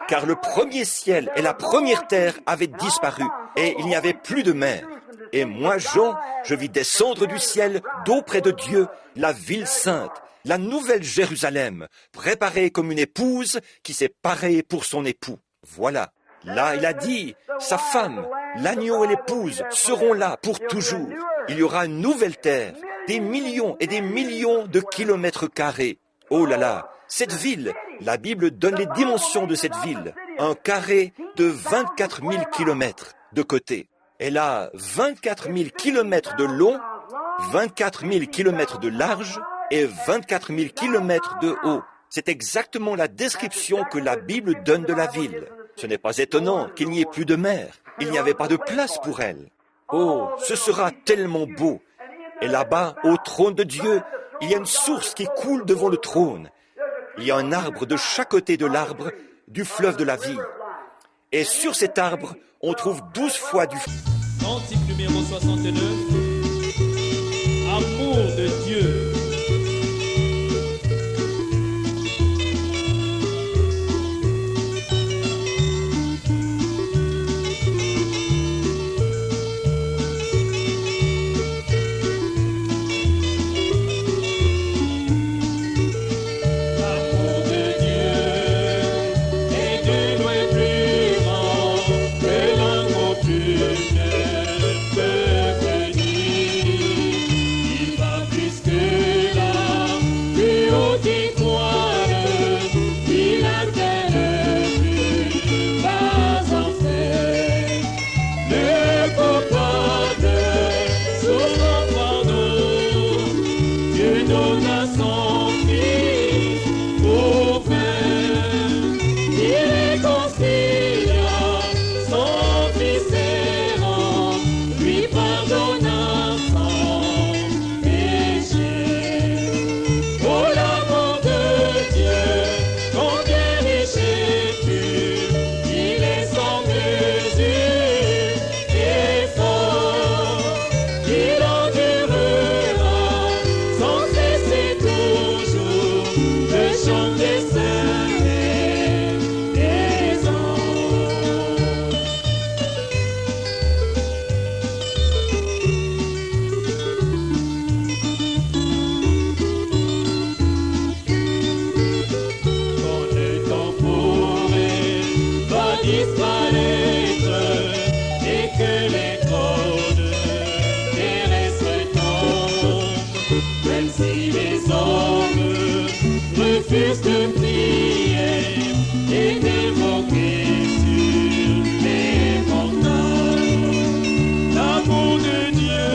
Car le premier ciel et la première terre avaient disparu, et il n'y avait plus de mer. Et moi, Jean, je vis descendre du ciel, d'auprès de Dieu, la ville sainte, la nouvelle Jérusalem, préparée comme une épouse qui s'est parée pour son époux. Voilà. Là, il a dit, sa femme, l'agneau et l'épouse seront là pour toujours. Il y aura une nouvelle terre, des millions et des millions de kilomètres carrés. Oh là là, cette ville, la Bible donne les dimensions de cette ville. Un carré de 24 000 kilomètres de côté. Elle a 24 000 kilomètres de long, 24 000 kilomètres de large et 24 000 kilomètres de haut. C'est exactement la description que la Bible donne de la ville. Ce n'est pas étonnant qu'il n'y ait plus de mer. Il n'y avait pas de place pour elle. Oh, ce sera tellement beau. Et là-bas, au trône de Dieu, il y a une source qui coule devant le trône. Il y a un arbre de chaque côté de l'arbre du fleuve de la vie. Et sur cet arbre, on trouve 12 fois du... Cantique numéro 69. Amour de Dieu. Que Même si les hommes refusent de prier et d'évoquer sur les montagnes, l'amour de Dieu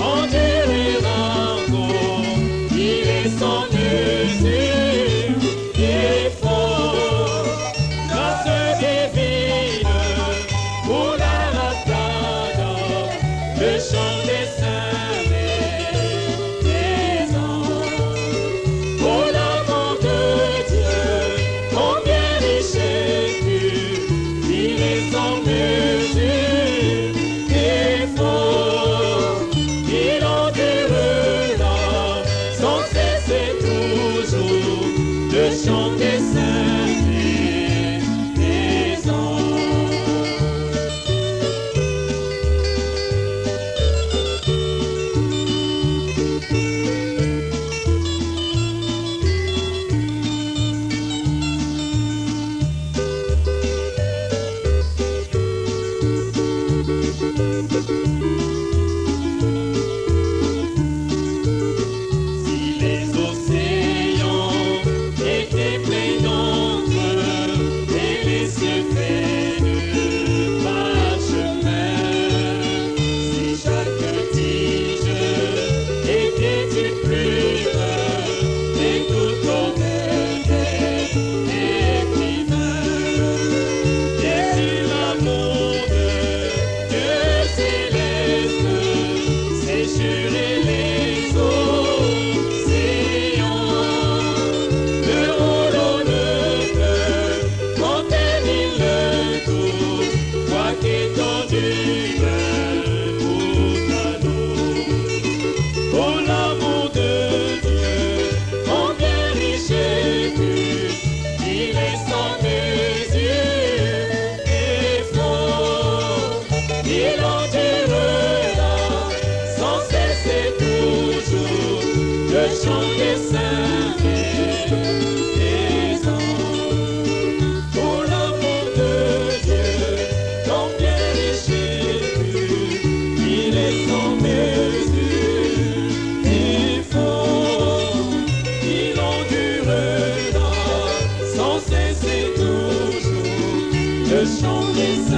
endurera encore, il est sans mesure et fort, grâce divine pour la ratada, le chant des saints et des anges, pour l'amour de Dieu, combien riche et pur, il est sans mesure et fort, il endurera sans cesser toujours le chant des saints et des anges. Si les océans étaient pleins d'encre et les secrets de parchemin, si chaque tige était une plume et tout honneur des écrivains, et si l'amour de Dieu céleste sécherait les océans, le rouleau ne peut contenir le tout, quoiqu'étendu tout à l'eau. Oh, l'amour de Dieu, combien riche et pur, il est sans mesure et fort, il endurera sans cesser toujours le chant des saints et des anges. Pour l'amour de Dieu, combien riche et pur, il est sans mesure et fort, il endurera sans cesser toujours le chant des saints